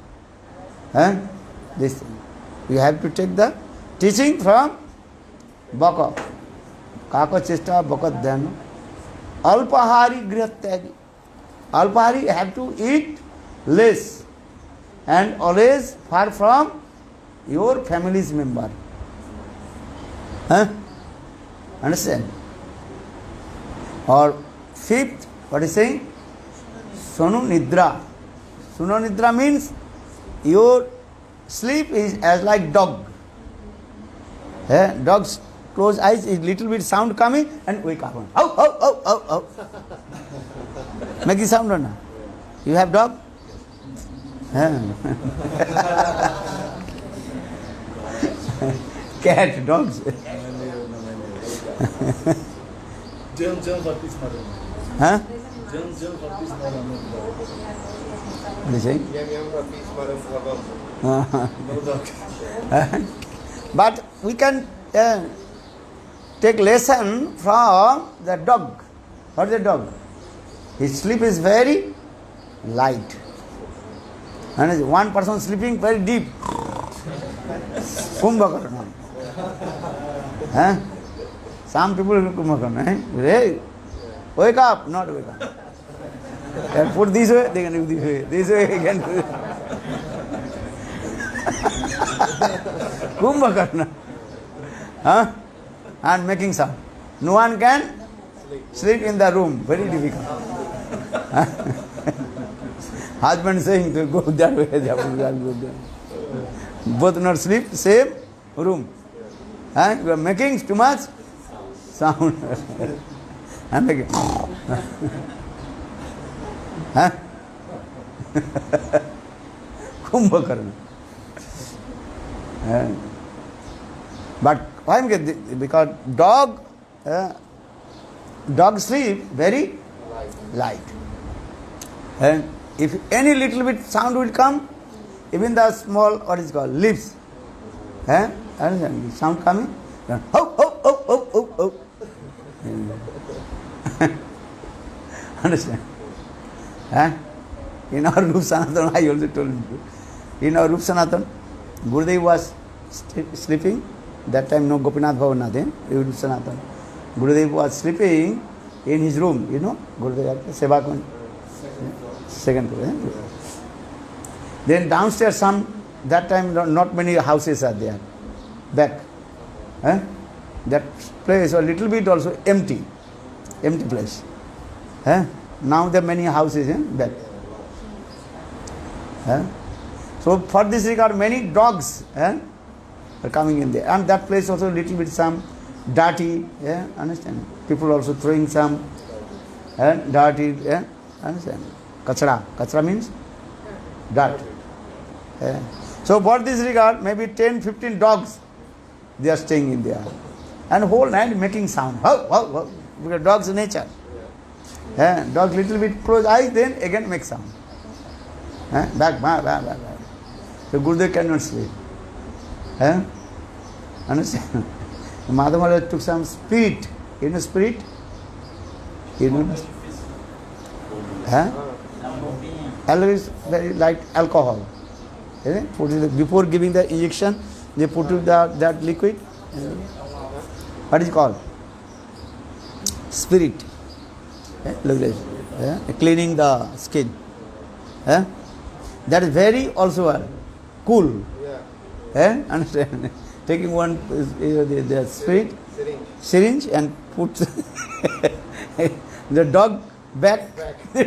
This thing. You have to take the teaching from Baka. Kako chesta baka dhyana. Alpahari grihatyagi. Alpahari have to eat less and always far from your family's member. Understand? Or fifth, what is saying? Sonu nidra. Sunu nidra means your sleep is as like dog. Dogs close eyes, is little bit sound coming and wake up. Oh. Making sound or not? You have dog? Cat, dogs. Jam baptis madam. Jam baptis madam. What is saying? Yam baptis madam. No dog. But we can take lesson from the dog. What is the dog? His sleep is very light. And one person sleeping very deep. Kumbhakarna. Some people Kumbhakarna. Hey, wake up, not wake up. And put this way, they can do this way. This way again. Kumbhakarna. And making sound. No one can sleep in the room. Very difficult. Husband saying to go that way, go there. Both not sleep, same room. You are making too much sound. I'm making. Kumbhakarna. But why? Because dog sleep very light. And if any little bit sound will come, even the small, what is called, lips, sound coming, oh. Understand? In our Rup Sanatan, I also told you. In our Rup Sanatan, Gurudev was sleeping. That time no Gopinath Bhavan, nothing. Rup Sanatan. Gurudev was sleeping in his room, Gurudev Seva second floor. Then downstairs that time not many houses are there. Back. That place a little bit also empty place. Now there are many houses back. So for this regard, many dogs are coming in there. And that place also little bit some dirty, understand? People also throwing some dirty, understand? Kachra means dirt. So for this regard, maybe 10-15 dogs, they are staying in there. And whole night making sound. Because dog's nature. Dog little bit close eyes, then again make sound. Back. So Gurudev cannot sleep. Understand? Madhavamala took some spirit. You know spirit? You know? Always very light alcohol. Before giving the injection, they put that liquid. What is it called? Spirit. Look at this. Cleaning the skin. That is very also cool. Understand? Taking one the spirit syringe and put the dog back. The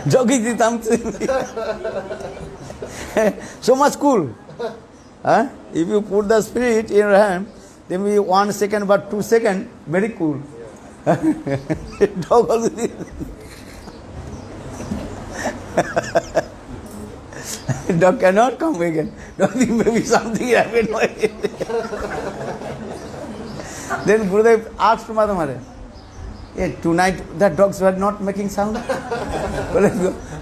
dog is the thumb. So much cool. If you put the spirit in your hand, then maybe 1 second but 2 seconds, very cool. Dog also Dog cannot come again. Dog think maybe something happened. Then Gurudev asked Mother Mother, "Hey, tonight the dogs were not making sound."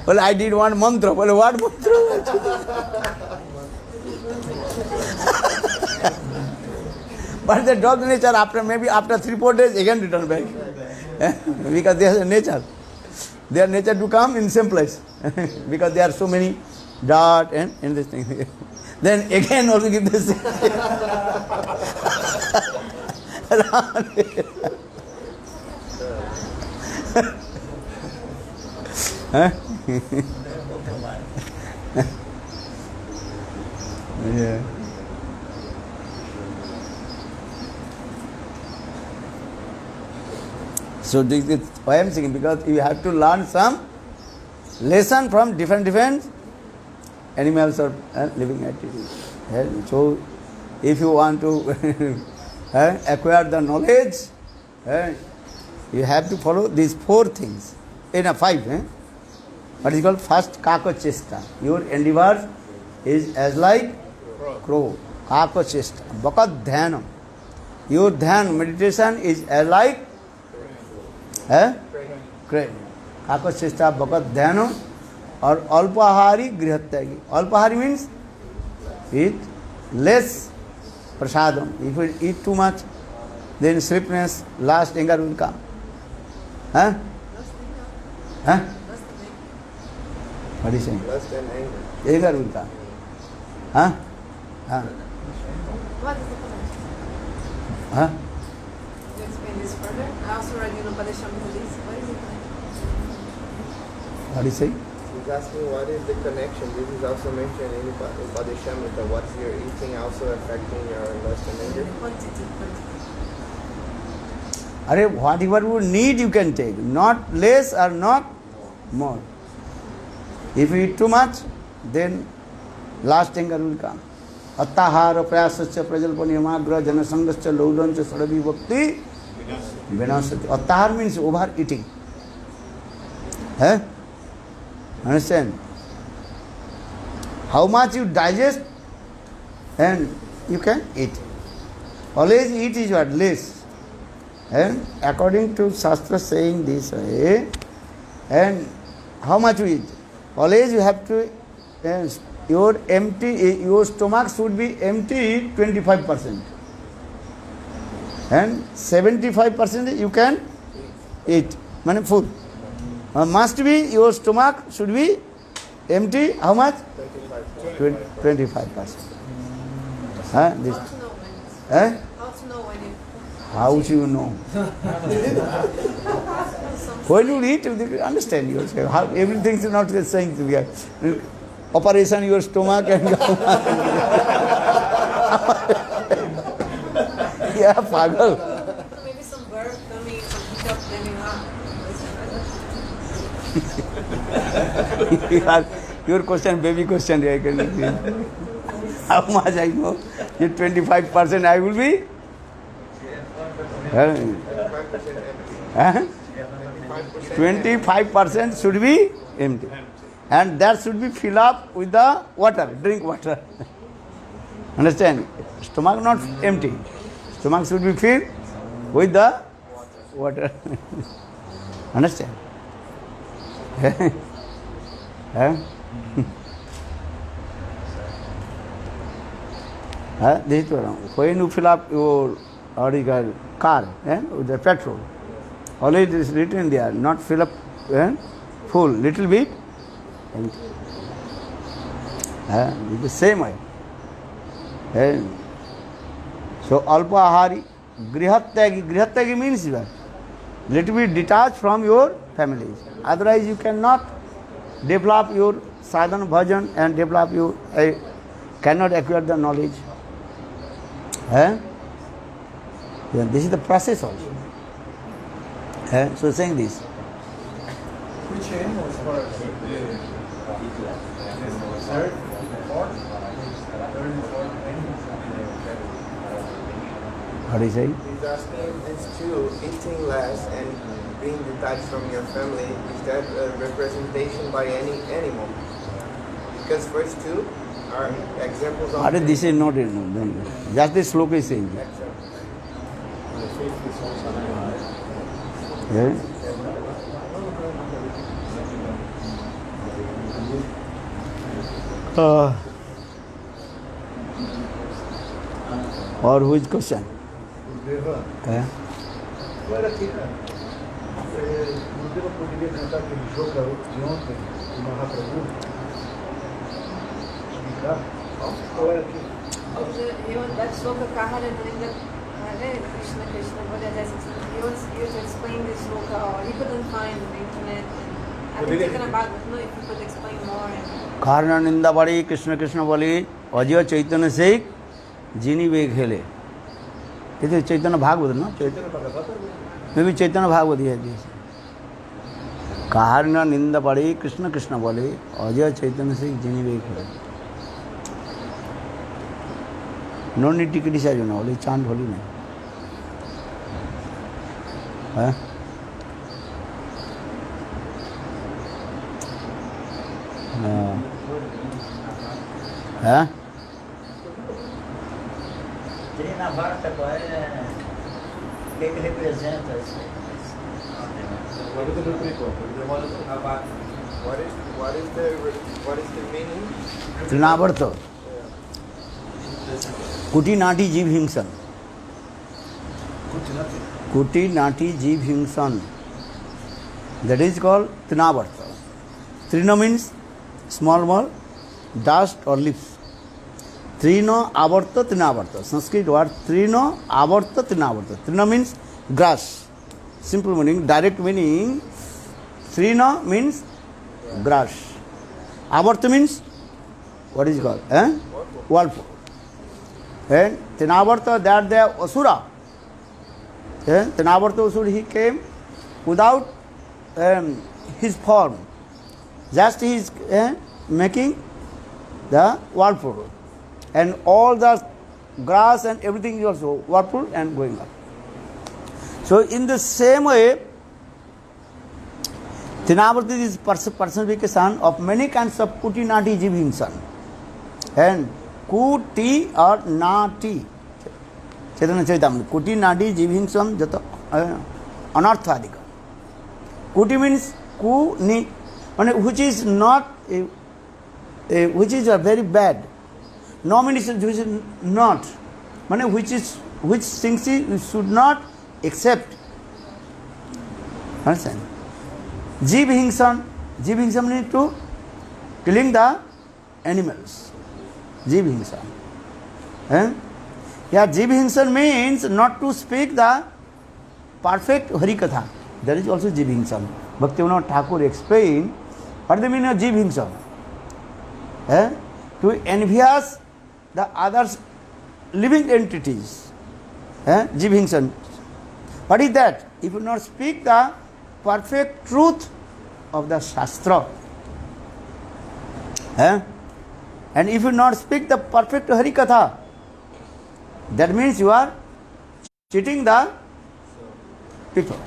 Well, I did one mantra. Well, what mantra? But the dog nature maybe after 3-4 days again return back. Because they have nature. Their nature to come in same place. Because there are so many dirt and this thing. Then again also give this. Yeah. So this is why I am saying, because you have to learn some lesson from different animals or living entities. So if you want to acquire the knowledge, you have to follow these 4 things. 5. What is called? First, Kakachesta. Your endeavor is as like crow. Kakachesta. Bakat dhyanam. Your dhyan, meditation is as like crane. Kakachesta, bakat dhyanam. Or alpahari grihatyagi. Alpahari means eat less prasadam. If you eat too much, then sleepiness, last anger will come. What is he saying? Lust and anger. Anger will come. What is the connection? You explain this further? I also read in Upadesham Police. What is it? What is he saying? He's asking what is the connection. This is also mentioned in Upadeshamrita. What's your eating also affecting your lust and anger? Quantity. Whatever you need you can take, not less or not more. If you eat too much, then last anger will come. Attahara prayasasya prajalpaniyamagra janasangasya laudancha saravi bhakti vinasati. Attahar means overeating. Understand? How much you digest and you can eat. Always eat is what? Less. And according to Shastra saying this way, and how much you eat? Always you have to, your stomach should be empty 25%. And 75% you can eat. Meaning food. Must be, your stomach should be empty, how much? 25%. This. How to know when it... How do you know? When you eat, you understand yourself. How everything is not saying to you. Operation your stomach and yeah, pagal. Maybe some bird coming, some hiccup coming up. Your question, baby question. How much I know? 25% I will be. 25% should be empty. And that should be filled up with the water, drink water. Understand? Stomach not empty. Stomach should be filled with the water. Understand? This is when you fill up your car with the petrol, always it is written there, not fill up full, little bit empty. It's the same way. So alpahari, grihatyagi means what? Little bit detached from your families. Otherwise you cannot develop your sadhana bhajan and develop your, cannot acquire the knowledge. Yeah, this is the process also. So saying this. Which animals first? Third, fourth? Third and fourth animals. How do you say? He's asking these two, eating less and being detached from your family, is that a representation by any animal? Because first two are examples of. Are this is not in, don't. Just the sloka is saying. Examples. Yeah. Or which question? Yeah. Agora aqui, cara, não deu poderia cantar aquele jogo de ontem, do Mahaprabhu? Explicar? Qual era aquele? That shloka Kahara Narinda Hare Krishna Krishna Bole, he was here to explain this shloka, or he couldn't find the internet. And I've been thinking about, no, if you could explain more. कारण निंदा बड़ी कृष्ण कृष्ण बोली अजय चैतन्य से जिनी वे खेले ये तो चैतन्य भागवत ना में भी चैतन्य भागवत है कारण निंदा बड़ी कृष्ण कृष्ण बोले अजय चैतन्य से जिनी वे खेले नो नीड टू क्रिटिसाइज ना होली चांद होली नहीं है Huh? Trina Varta, qual é? O que representa isso? What is the meaning? Trinavarta. Kuti Nati Jeev Hingsan. Kuti Nati Jeev Hingsan. That is called Trinavarta. Trina means small ball, dust or leaves. Trino avarta trinavarta. Sanskrit word trino avarta trinavarta. Trina means grass. Simple meaning, direct meaning. Trino means grass. Avarta means what is it called? Whirlpool. And trinavarta, that the asura. Trinavarta asura, he came without his form. Just he is making the whirlpool. And all the grass and everything is also whirlpool and going up. So in the same way, Trinavarta is personification of many kinds of Kuti Nati Jeev Hingsan. And Kuti or Nati. Chaitanya Charitamrita. Kuti Nati Jeev Hingsan jata anarthadika. Kuti means ku ni, which is not which is very bad. No means which is not. Which things you should not accept. Understand? Jeev Hingsan. Jeev Hingsan means to killing the animals. Jeev Hingsan. Yeah, Jeev Hingsan means not to speak the perfect Harikatha. That is also Jeev Hingsan. Bhaktivinoda Thakur explained what the meaning of Jeev Hingsan. To envious the others living entities. Jeev Hingsan. What is that? If you not speak the perfect truth of the Shastra, and if you not speak the perfect Harikatha, that means you are cheating the people.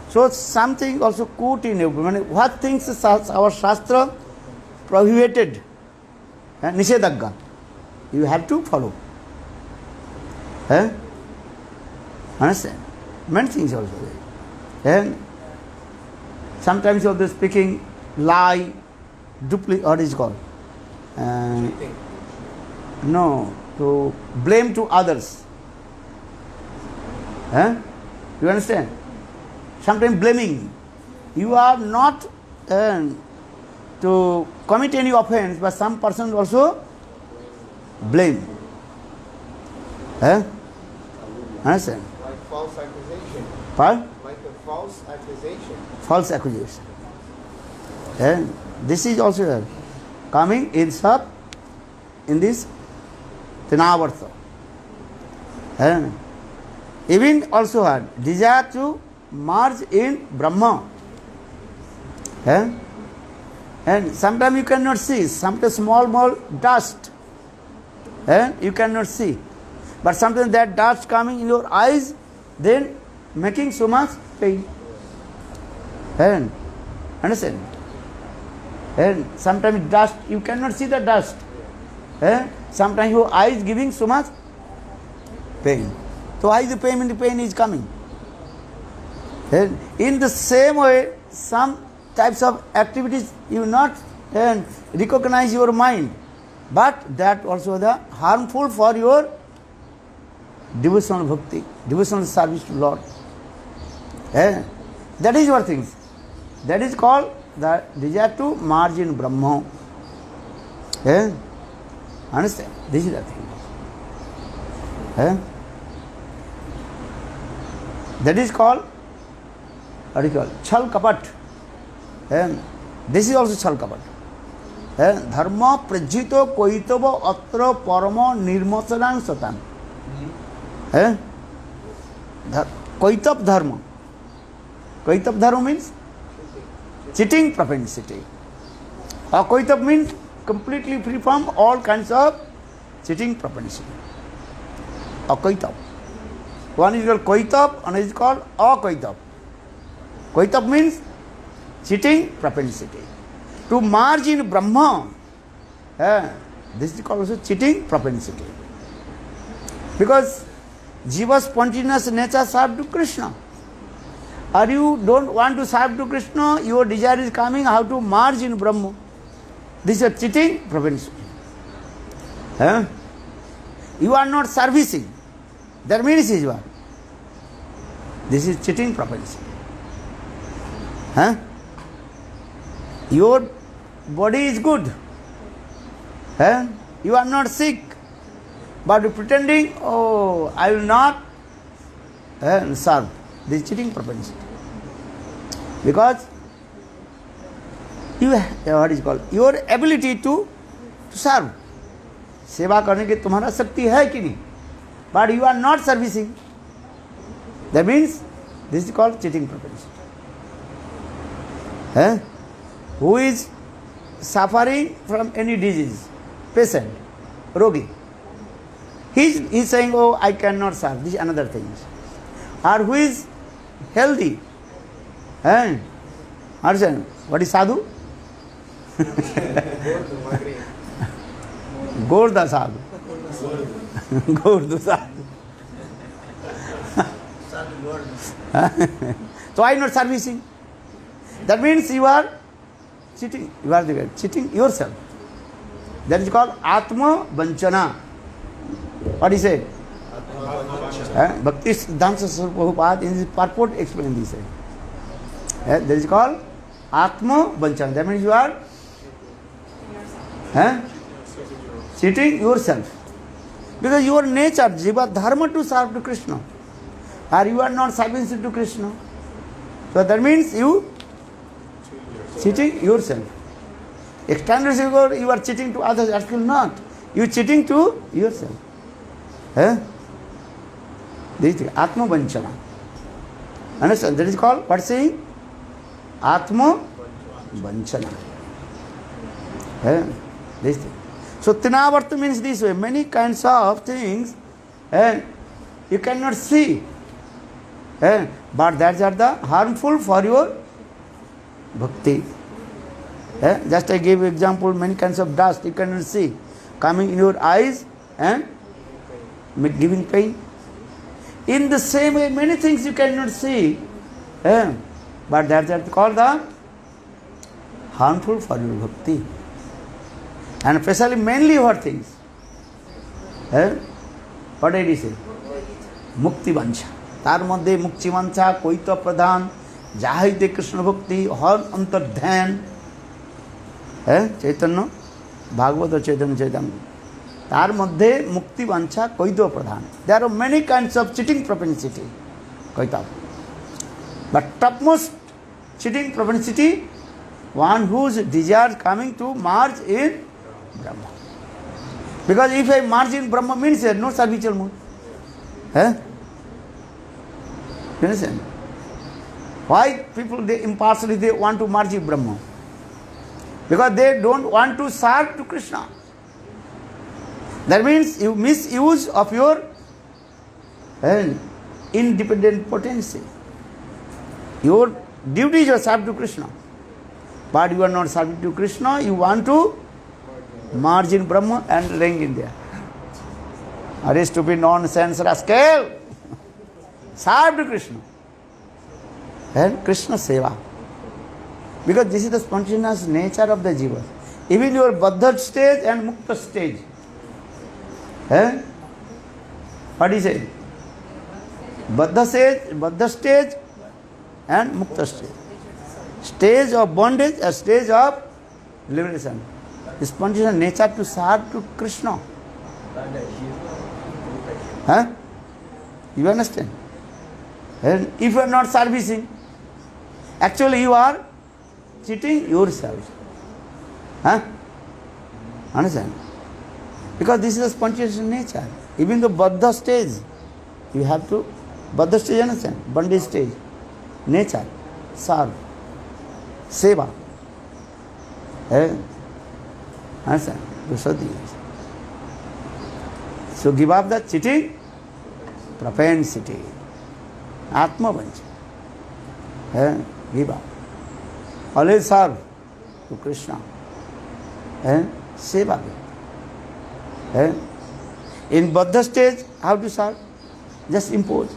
So something also kuti in what things our Shastra prohibited, Nishedagga, you have to follow. Understand? Many things also there. Sometimes you are speaking lie, duplicate, what is called? No, to blame to others. You understand? Sometimes blaming. You are not to commit any offense, but some person also blame. Understand? Like false accusation. Pardon? Like a false accusation. False accusation. This is also coming in sub in this Trinavarta. Even also had desire to merge in Brahma. And sometimes you cannot see, sometimes small dust. You cannot see. But sometimes that dust coming in your eyes, then making so much pain. Understand? And sometimes dust, you cannot see the dust. Sometimes your eye is giving so much pain. So why the pain is coming? And in the same way, some types of activities you not recognize your mind, but that also the harmful for your devotional bhakti, devotional service to Lord. That is your things. That is called the desire to merge in Brahma. Understand? This is the thing. That is called, what do you call, chal kapat. This is also chal kapat. Dharma prajito koitava atra parama nirmasalan satan. Koitav dharma. Koitav dharma means cheating propensity. Koitav means completely free from all kinds of cheating propensity. Akoitav. One is called koitav, another is called akoitav. Koitav means cheating propensity. To merge in Brahma, this is called also cheating propensity. Because Jiva's spontaneous nature serve to Krishna. Or you don't want to serve to Krishna, your desire is coming how to merge in Brahma. This is a cheating propensity. You are not servicing. That means is what? This is cheating propensity. Your body is good. You are not sick. But pretending, oh, I will not serve. This is cheating propensity. Because you what is called your ability to serve. सेवा करने की तुम्हारा शक्ति है कि नहीं? But you are not servicing. That means this is called cheating propensity. Who is suffering from any disease? Patient, rogi. He is saying, oh, I cannot serve. This is another thing. Or who is healthy? Understand? What is sadhu? Gorda sadhu. Gorda sadhu. So why not servicing? That means you are cheating. You are cheating yourself. That is called Atma Vanchana. What he said? Bhakti Siddhanta Prabhupada in his purport explained this. That is called Atma Vanchana. That means you are cheating yourself. Because your nature, Jiva Dharma to serve to Krishna. Or you are not serving to Krishna. So that means you cheating yourself. Externally you are cheating to others, actually not. You are cheating to yourself. This is Atma Vanchana. Understand? That is called, what saying? Atma Vanchana. This thing. So Tinavarta means this way. Many kinds of things you cannot see. But that are the harmful for your bhakti. Just I gave example, many kinds of dust you cannot see coming in your eyes and giving pain. In the same way, many things you cannot see, but that are called the harmful for your bhakti. And especially mainly what things? What did he say? Mukti vancha. तार मध्य मुक्ति वांछा कोई तो प्रधान जाहिते कृष्ण भक्ति हर अंतर ध्यान चैतन्य भागवत चैतन्य चैतन्य तार मध्य मुक्ति वांछा कोई तो प्रधान. There are many kinds of cheating propensity. कोईता. But topmost cheating propensity, one whose desire coming to merge in Brahma. Because if I merge in Brahma means there is no servitual mood. You understand? Why people they impartially they want to merge in Brahma? Because they don't want to serve to Krishna. That means you misuse of your independent potency. Your duty is to serve to Krishna. but you are not serving to Krishna, you want to merge in Brahma and reign in there. Are stupid nonsense rascal? Serve to Krishna. And Krishna seva. Because this is the spontaneous nature of the jiva. Even your Baddha stage and Mukta stage. What do you say? Baddha stage and Mukta stage. Stage of bondage or stage of liberation. The spontaneous nature to serve to Krishna. You understand? And if you are not servicing, actually you are cheating yourself. Understand? Because this is a spontaneous nature. Even the Baddha stage, you have to, Baddha stage, understand? Bondage stage, nature, serve, seva. Understand? So give up the cheating propensity. Atma Vancha. Give up. Always serve to Krishna. Seva. In Baddha stage, how to serve? Just impose.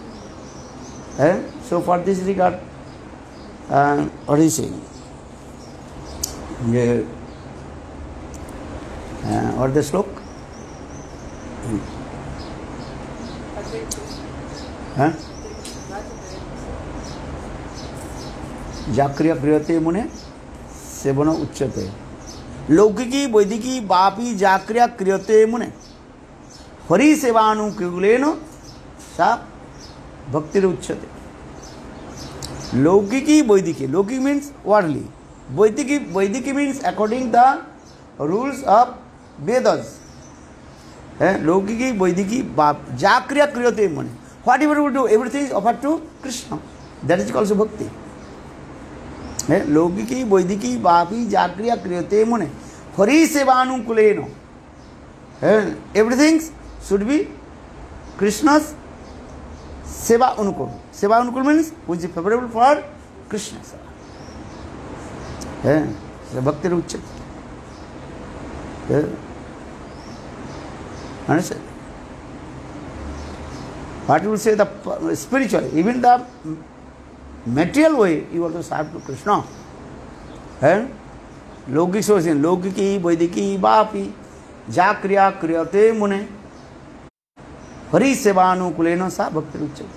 So for this regard, what is he saying? What the slok? जाक्रिय क्रियते मुने seven उच्यते लौकिकी वैदिकी बापी जाक्रिय क्रियते मुने हरि सेवानुकूलेन सा भक्ति उच्यते. लौकिकी वैदिकी, लौकिक means worldly, Vaidiki means according the rules of Vedas. Logiki, Vaidiki, Jakriya Kriyate Mani. Whatever we do, everything is offered to Krishna. That is also bhakti. Logiki, Vaidiki, Vapi, Jakriya Kriyate Mani. Hari Sevanukuleno. Everything should be Krishna's Seva Anukul. Seva Anukul means which is favorable for Krishna. Bhakti Ruchat. Understand? What you will say the spiritual, even the material way, you have to serve to Krishna. Logik sourcing, Logiki, Vaidiki, Vapi, Jakriya, Kriyate Mune, Hari Sevanu Kulena Sa Bhakti Ruchat.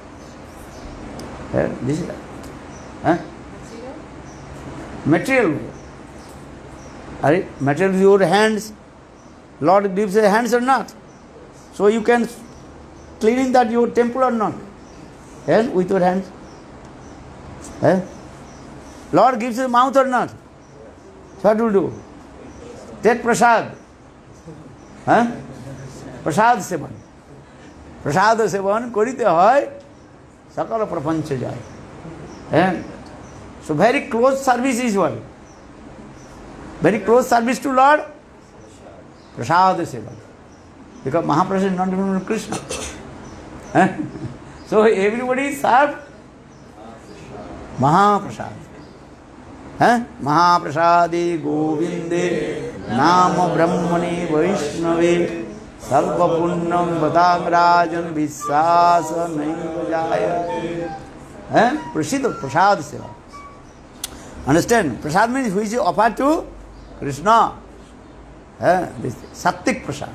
This is that. Material way. Material with your hands. Lord gives you hands or not. So you can cleaning that your temple or not. With your hands. Lord gives you mouth or not. So what do you do? Take prasad. Prasad sevan. Prasad sevan korite hoy sakala prapancha jay. So very close service is what? Very close service to Lord. Prasad seva. Because Mahaprasad is not even Krishna. So everybody serve Mahaprasad. Mahaprasadi Govinde Nama Brahmani Vaishnave Salpa Punnam Bhatagrajan Vissasa Naivajaya. Prasiddha Prasad seva. Understand? Prasad means which is offered to Krishna. This Sattik Prasad,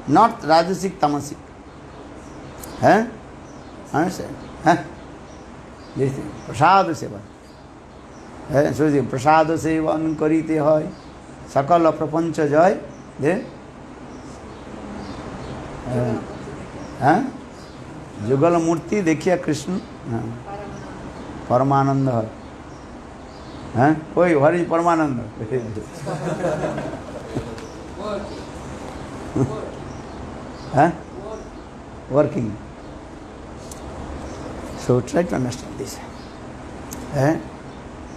not Rajasic Tamasik. Understand? This thing, Prasad Seva. So this Prasad Sevan Karite Hoy, Sakala Prapancha Jai. Then Jugala Murti Dekhiya Krishna Paramananda. Oi, what is Paramananda? Working. So try to understand this.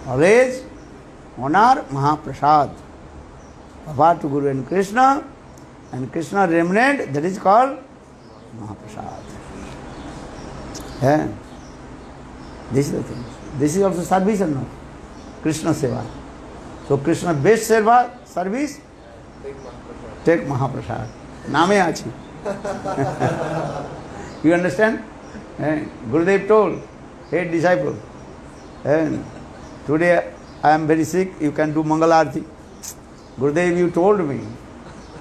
Always honor Mahaprasad. Offer to Guru and Krishna remnant, that is called Mahaprasad. This is the thing. This is also service or not? Krishna Seva. So Krishna best service, Take Mahaprasad. take Mahaprasad. Name achi. You understand? Gurudev told, hey disciple, today I am very sick, you can do Mangalarti. Gurudev, you told me,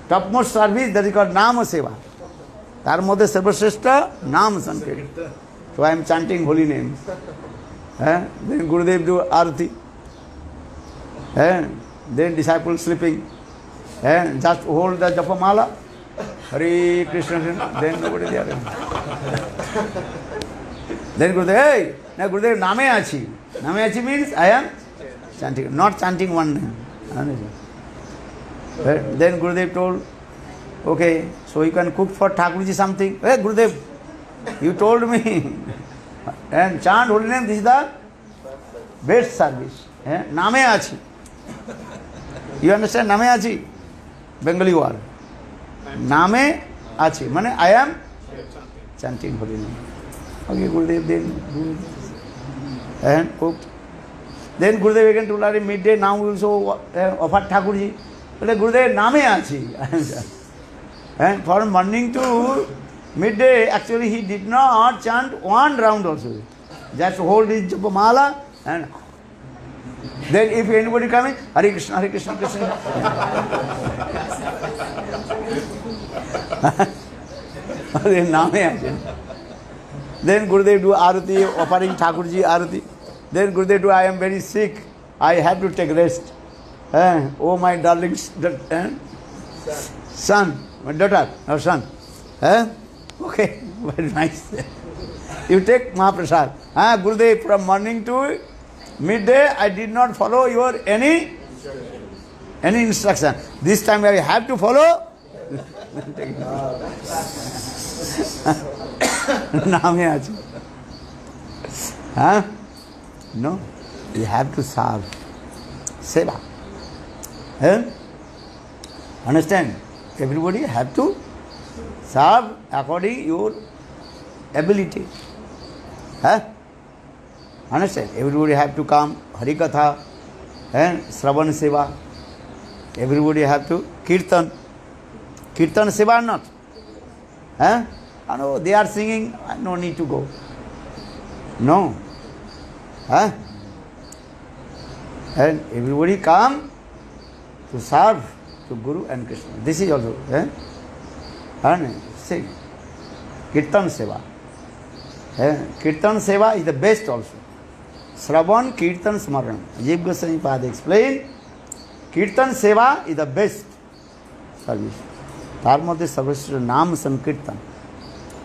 topmost service, that is called Nama Seva. Tar moddhe sarvashreshta Nam Sankirtan. So I am chanting holy names. Then Gurudev do Arati. Then disciple sleeping. Just hold the Japamala. Hare Krishna. Then nobody there. Then Gurudev, hey, now Gurudev, Name Achi. Name Achi means I am chanting, not chanting one name. Then Gurudev told, okay, so you can cook for Thakurji something. Hey Gurudev, you told me. And chant holy name, this is the best service. Name Achi. You understand Name Achi? Bengali word. Name Achi. Mane I am chanting holy name. Okay, Gurudev then do this. And cooked. Then Gurudev again told her midday, now we also offer Thakurji. But Gurudev Name Achi. And from morning to midday, actually he did not chant one round also. Just hold his Japamala and then if anybody coming, Hare Krishna, Hare Krishna, Krishna. Then Name Achi. Then Gurudev do Arati, offering Thakurji Arati. Then Gurudev do, I am very sick, I have to take rest. Oh my darling son, my daughter, or son. Okay, very nice. You take Mahaprasad. Gurudev, from morning to midday, I did not follow your any instruction. This time I have to follow. Name Achi. No, you have to serve. Seva. Understand? Everybody have to serve according your ability. Understand? Everybody have to come Harikatha and Shravan Seva. Everybody have to Kirtan. Kirtan Seva or not? No, they are singing, no need to go. No. And everybody come to serve to Guru and Krishna. This is also. And sing. Kirtan Seva. Kirtan Seva is the best also. Shravan Kirtan Smaran. Jiv Goswami Pada explained, Kirtan Seva is the best service. তার মধ্যে সর্বশ্রেষ্ঠ নাম সংকীর্তন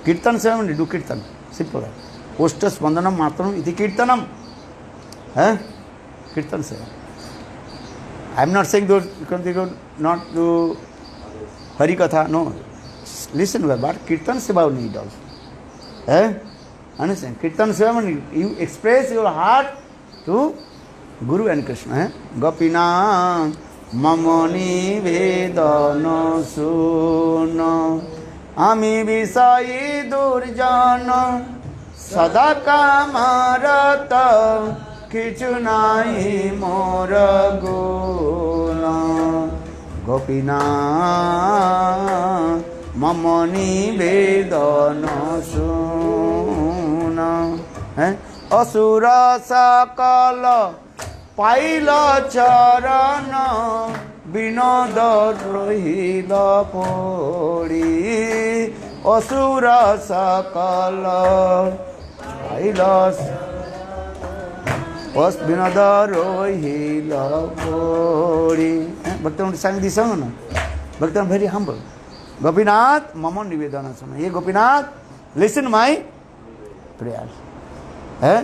কীর্তন সেবা মানে do kirtan simple ওষ্ঠ স্পন্দনম মাত্রম ইতি কীর্তনম কীর্তন সেবা I am not saying that you can not do Hari Katha, no. Listen well, but Kirtan Seva you need also. Understand? Kirtan Seva means you express your heart to Guru and Krishna. Gopina Mamoni Vedana Suno Ami Visai Durjana Sadaka Marata Kichunai Moraguna Gopina Mamoni Vedana Suna Asura Sakala Paila Charana Binoda Rohila Pori Asura Sakala Paila Was Binoda Rohila Pori. Bhaktan sang this song, no? Bhaktan very humble. Gopinath Mamon Nivedana Sona. Hey Gopinath, listen my prayers.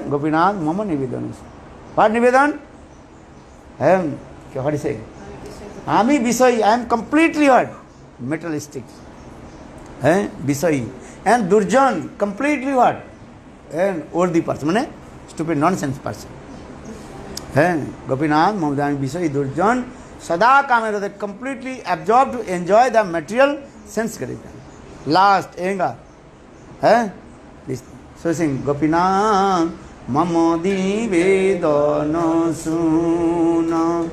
Gopinath Mamon Nivedana. What Nivedan? What do you say? Ami Bisai, I am completely what? Materialistic. Bisai. And Durjan, completely what? And worthy person, stupid nonsense person. Gopinath, Mamdani Bisai, Durjan, Sada Kamera, that completely absorbed to enjoy the material sense gratification. Last, Enga. So sing Gopinath, Mamodi Vedana Suna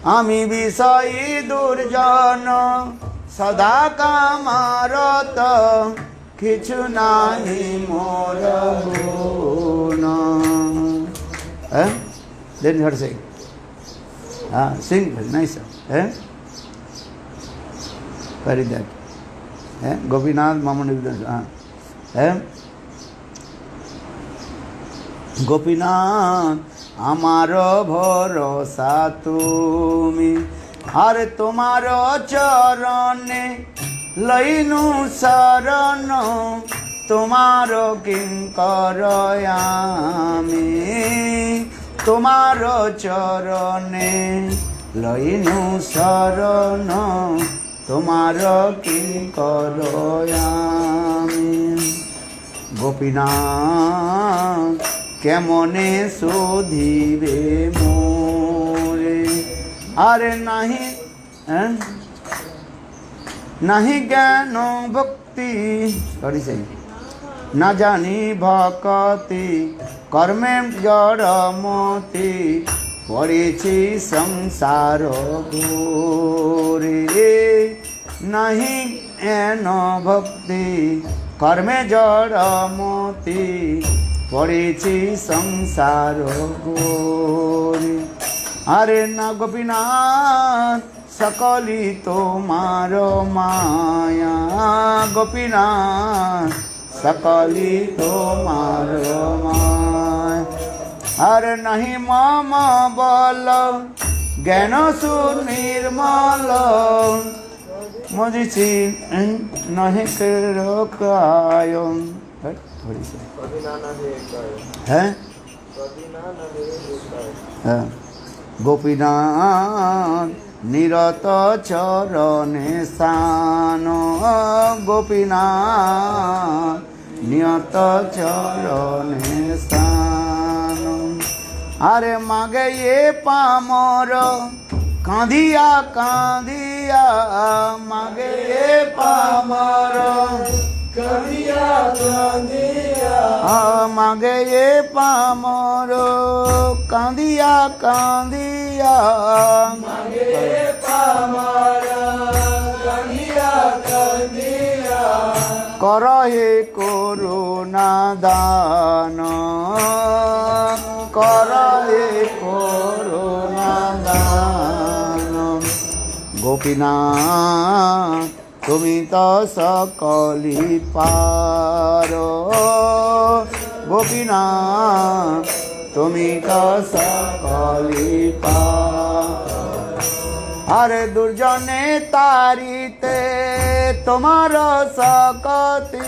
আমি বিষয়ী দুর্জন সদা কামারত কিছু নাহি মোর গুণ then her sing sing nice very that Gopinath Maman Gopinath আমার ভরসা তুমি আর তোমার চরণে লইনু শরণ তোমার কিঙ্কর আমি তোমার চরণে লইনু শরণ তোমার কিঙ্কর আমি গোপীনাথ কেমনে শোধিবে মোরে আরে নাহি নাহি জ্ঞান ভক্তি সরি না জানি ভক্তি কর্মে জড়মতি পড়েছি সংসার ঘোরে নাহি জ্ঞান ভক্তি কর্মে জড়মতি পড়েছি সংসার ঘোরে আরে না গোপীনাথ সকলি তোমার মায়া গোপীনাথ সকলি তোমার মায়া আরে নাহি মম বল জ্ঞান সুনির্মল মজিছি নাহি রকায় হ্যাঁ হ্যাঁ গোপীনাথ নিরত চরণে স্থান গোপীনাথ নিয়ত চরণে স্থান আরে মাগে এ পামর কাঁদিয়া কাঁদিয়া মাগে এ পামর কাঁদিয়া কাঁদিয়া মাগে এ পামর কাঁদিয়া কাঁদিয়া মাগে এ পামর কাঁদিয়া কাঁদিয়া করহে করুণা দান করহে করুণা দান গোপীনাথ তুমি তো সকলি পার গোপীনাথ তুমি তো সকলি পার আরে দুর্জনে তারিতে তোমার শক্তি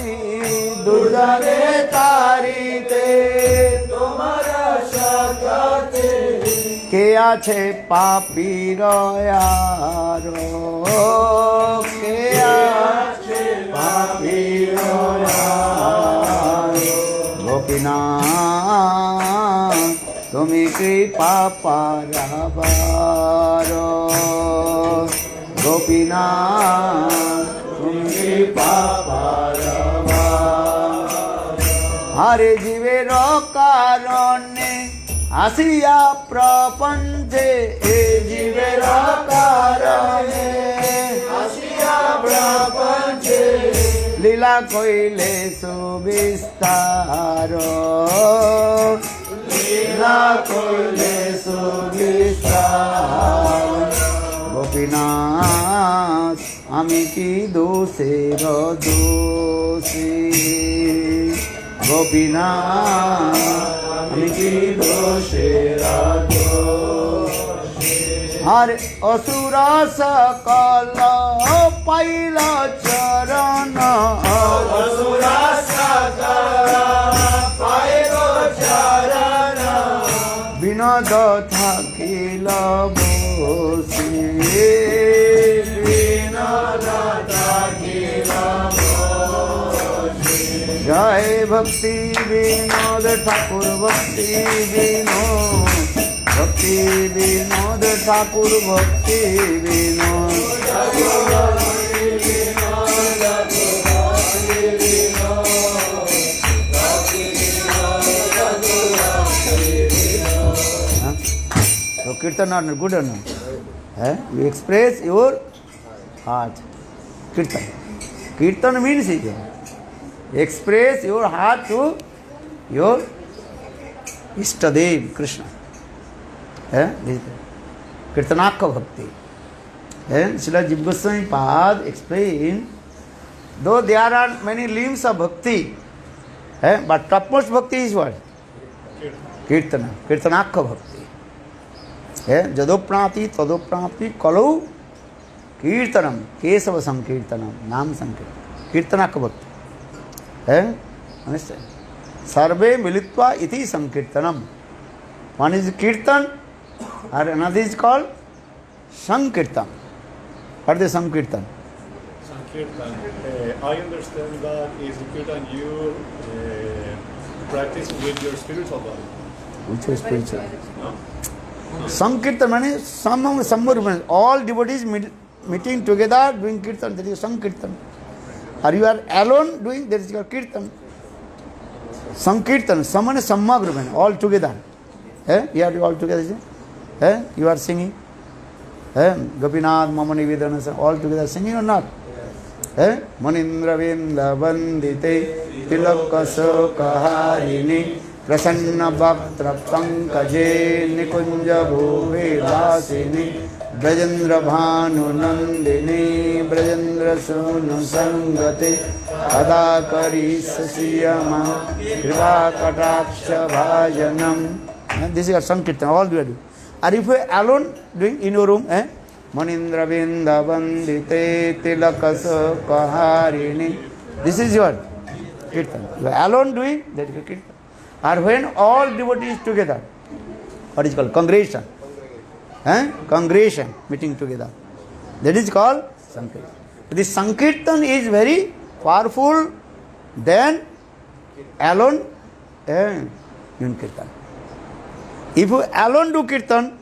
দুর্জনে তারিতে তোমার শক্তি কে আছে পাপীর আর কে আছে পাপীর গোপীনাথ তুমি কৃপা পারাবার গোপীনাথ তুমি কৃপা পারাবার আরে জীবের কারণে আসিয়া প্রপঞ্চে এ জীবের কারণে আসিয়া প্রপঞ্চে লীলা কইলে সুবিস্তার লীলা কইলে সুবিস্তার গোপীনাথ আমি কি দোষের দোষী গোপীনাথ আমি কি দোষের দোষী আর অসুর সকল পাইল চরণ অসুর সকল পাইল চরণ বিনোদ থাকিল বসি বিনোদ থাকিল জয় ভক্তি বিনোদ ঠাকুর ভক্তি বিনোদ ভক্তি বিনোদ ঠাকুর ভক্তি বিনোদ কীর্তন গুড না You express your heart. Kirtan. Kirtan means it. Express your heart to your Ishtadev, Krishna. Kirtanaka Bhakti. Srila Jiva Goswami Pad explain, though there are many limbs of bhakti, but topmost bhakti is what? Kirtana. Kirtanaka Bhakti. Jadoprati, Tadoprati, Kalau, Kirtanam, Kesava Sankirtanam, Nam Sankirtanam, Kirtanaka Bhakti. Understand? Sarve Militva iti Sankirtanam. One is Kirtan, or another is called Sankirtan. What is Sankirtan? Sankirtan. I understand that is Sankirtan you practice with your spiritual body. Which is spiritual? No? Sankirtan means some all devotees meeting together doing kirtan, that is Sankirtan. Or you are alone doing, that is your kirtan. Sankirtan, someone is Sammagrupan, all together. You are all together. You are singing. Gopinath, Mamani Vedana, all together singing or not? Manindra Vinda Vandite Tilakaso Kaharini Prasanna Bhaktra Pankaje Nikunja Bhuve Lasini Brajendra Bhanu Nandini Brajendra Sunu Sangate Adakari Sasiyama Kriva Kataksha Bhajanam. This is your Sankirtan, all you are doing. Or if you are alone doing in your room, Manindra Vinda Vandite Tilakasa Kaharini. This is your Kirtan. You are alone doing, that is your Kirtan. Or when all devotees together, what is called? Congregation. Congregation meeting together. That is called Sankirtan. This Sankirtan is very powerful than alone doing Kirtan. If you alone do Kirtan,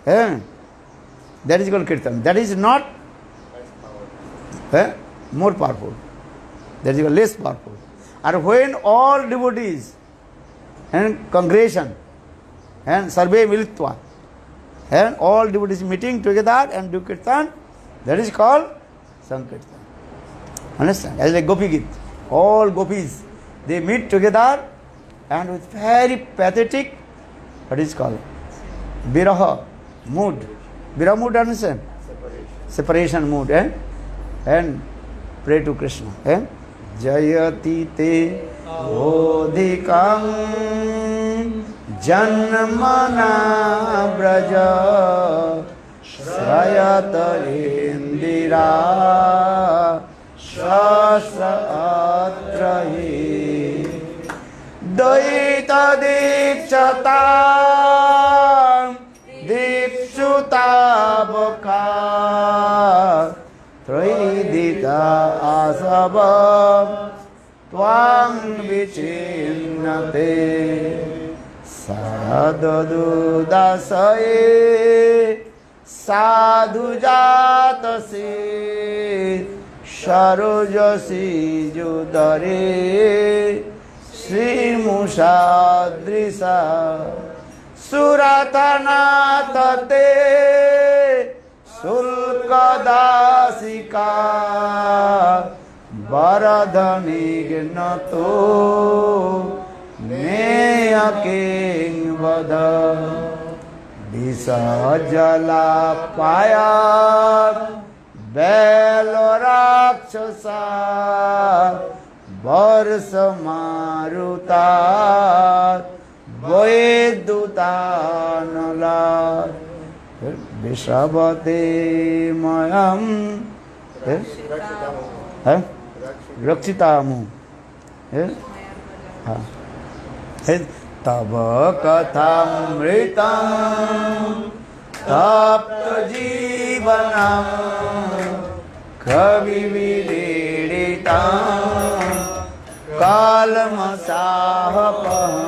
that is called Kirtan. That is not more powerful. That is called less powerful. Or when all devotees and congregation and Sarve Militva and all devotees meeting together and do Kirtan, that is called Sankirtan. Understand? As like Gopi Git. All gopis, they meet together and with very pathetic, what is called? Viraha mood. Viraha mood, understand? Separation mood. And pray to Krishna. Jayati te odhikam janmana braja shrayata indira shasratrahi Daita dikshata dikshutavaka Tridita asabam Twang vichinnate Saradadu dasaye Sadhu jatasi Sharujasi judare Sri Mushadrisa Suratana tate Sulkadasika Varadhanignato Neyaking Vada Visajala Paya Belorakshasa Varsa Maruta Voedutanala Vishabate Mayam Rakshitamu Tava Kathamritam Tapta Jivanam Kavi Vidiritam Kalmasahapam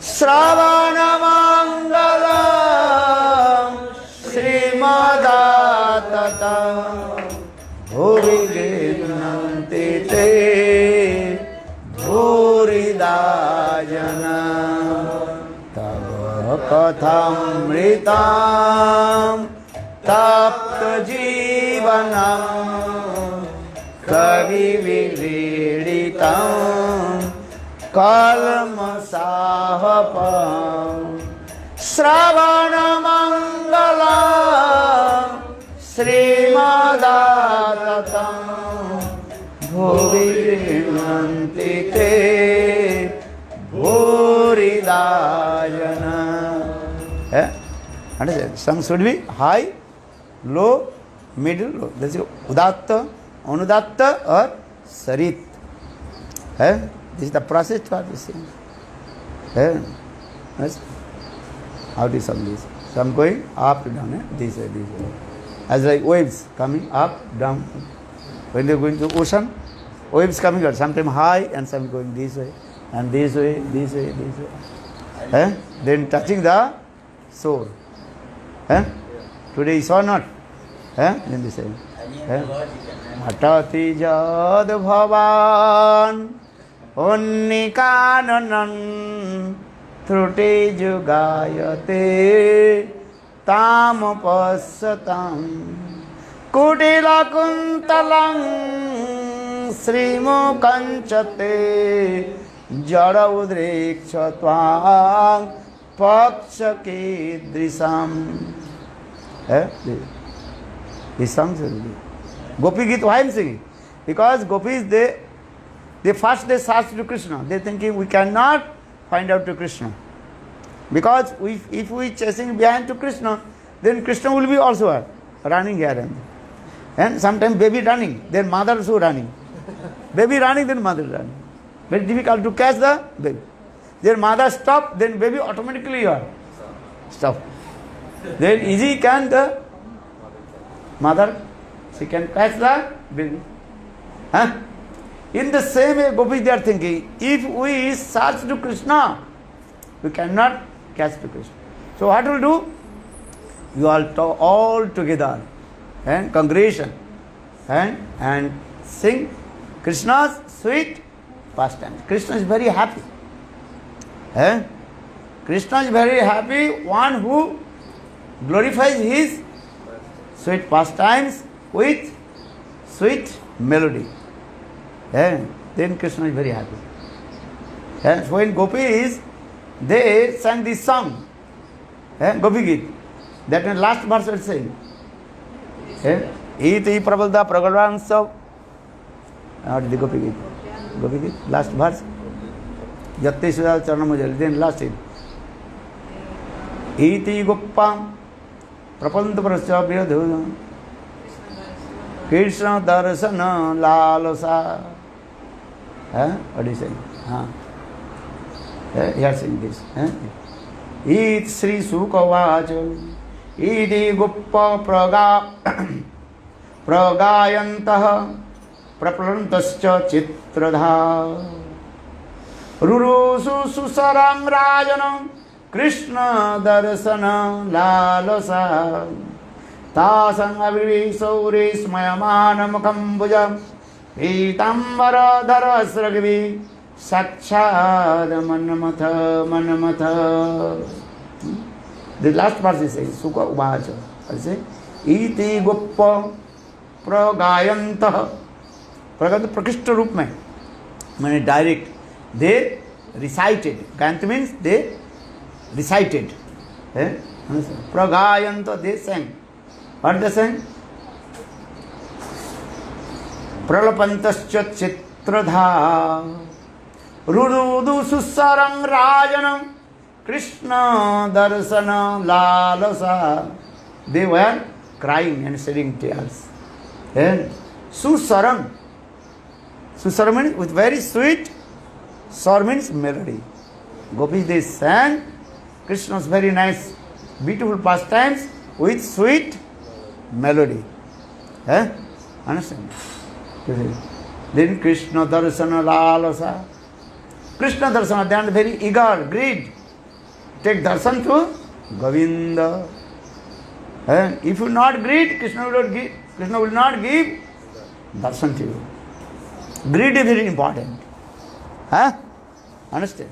Sravanamangalam Srimadattatam Bhuvignanti te Bhuridajana Tava Kathamritam तप्त जीवनम कवि विलीडितं कल्मषापं श्रवण मंगलम श्रीमदाततं भुवि गृह्णन्ति ते भूरिदा जना. Understand? Song should be high, low, middle, low. That's udatta, anudatta or sarit. This is the process what we sing. How to sing this? So I'm going up, down, this way, this way. As like waves coming up, down. When they're going to ocean, waves coming out, sometimes high and some going this way, and this way, this way, this way. Then touching the soul. Today you saw not? Then they say, Atati jad bhavan unnikanan truti jugayate tam passatam kudila kuntalang srimukanchate jara udrikshatvam pakshaki drisam. These songs will be. Gopi Gita, why I am singing? Because gopis, they first they search to Krishna. They thinking we cannot find out to Krishna. Because if we chasing behind to Krishna, then Krishna will be also running here and there. And sometimes baby running, then mother also running. Baby running, then mother running. Very difficult to catch the baby. Their mother stop, then baby automatically stop. Then easy can the mother, she can catch the baby. In the same way, gopis they are thinking, if we search to Krishna, we cannot catch to Krishna. So what will do? You all together and congregation and sing Krishna's sweet pastime. Krishna is very happy. Krishna is very happy, one who glorifies his sweet pastimes with sweet melody. Then Krishna is very happy. So when gopis, they sang this song, Gopi Gita, that in last verse I saying, Iti Prabalda Pragalvansa, what is the Gopi Gita? Gopi Gita, last verse. Jatti Sudal Charnamujal, then last it. Iti Gopam Prapanta Prasya Priyadhu Krishna Darsana Lalasa. What is he saying? He is saying this. It Sri Sukavacha Iti Goppa Pragayantaha Praplantascha Chitradha Rurusu Susarang Rajanam Krishna Darsana Lalasa Tasang Avivi Sauris Mayamanam Kambujam Pitambara Dharasragavi Sakshad Manamatha. The last verse is saying Sukha Uvacha. I say Iti Goppa Pragayantaha. Praganta Prakishta Rup mein. Meaning direct. They recited. Gayanta means they recited. Pragayanta, they sang. What they sang? Pralapantascha Chitradha Rududu Susarang Rajanam Krishna Darsana Lalasa. They were crying and shedding tears. And Susarang. Susarang means with very sweet. Sar means melody. Gopis they sang Krishna's very nice, beautiful pastimes with sweet melody. Understand? Then Krishna Darsana Lalasa. Krishna Darsana, they are very eager, greed. Take darshan to Govinda. If you not greed, Krishna will not give darshan to you. Greed is very important. Understand?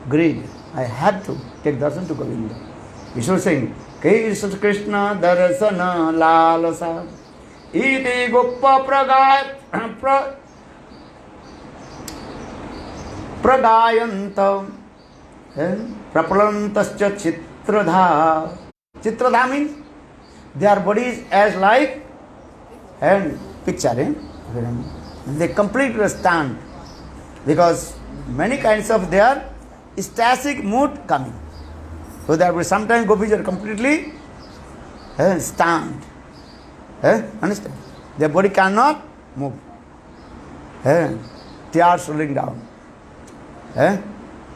Greed. I had to take darshan to Govinda. Vishnu saying, Is Krishna Darsana Lalasa Iti Goppa Pragayanta Prapalantascha Chitradha. Chitradha means their bodies as like and picture. They completely stand because many kinds of their static mood coming. So that will sometimes gopis are completely stand. Understand? Their body cannot move. Tears rolling down.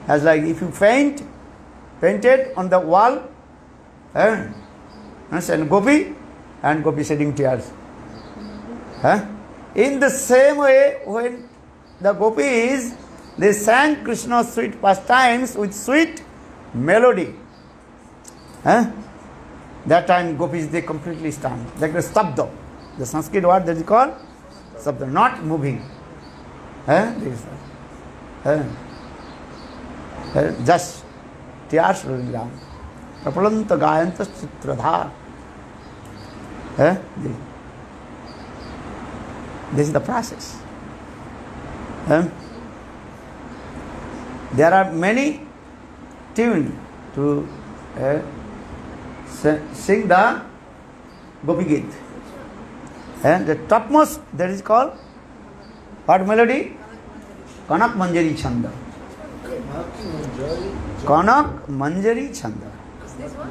As like if you painted on the wall, understand? Gopi and gopi shedding tears. In the same way, when the gopis, they sang Krishna's sweet pastimes with sweet melody. That time gopis, they completely stand. Like the sabda. The Sanskrit word that is called sabda, not moving. Just tears rolling down. Prapalanta gayanta chitradha. This is the process. There are many tunes to sing the Gopi Git. And the topmost, that is called what melody? Kanak Manjari Chanda. Kanak Manjari Chanda. Is this one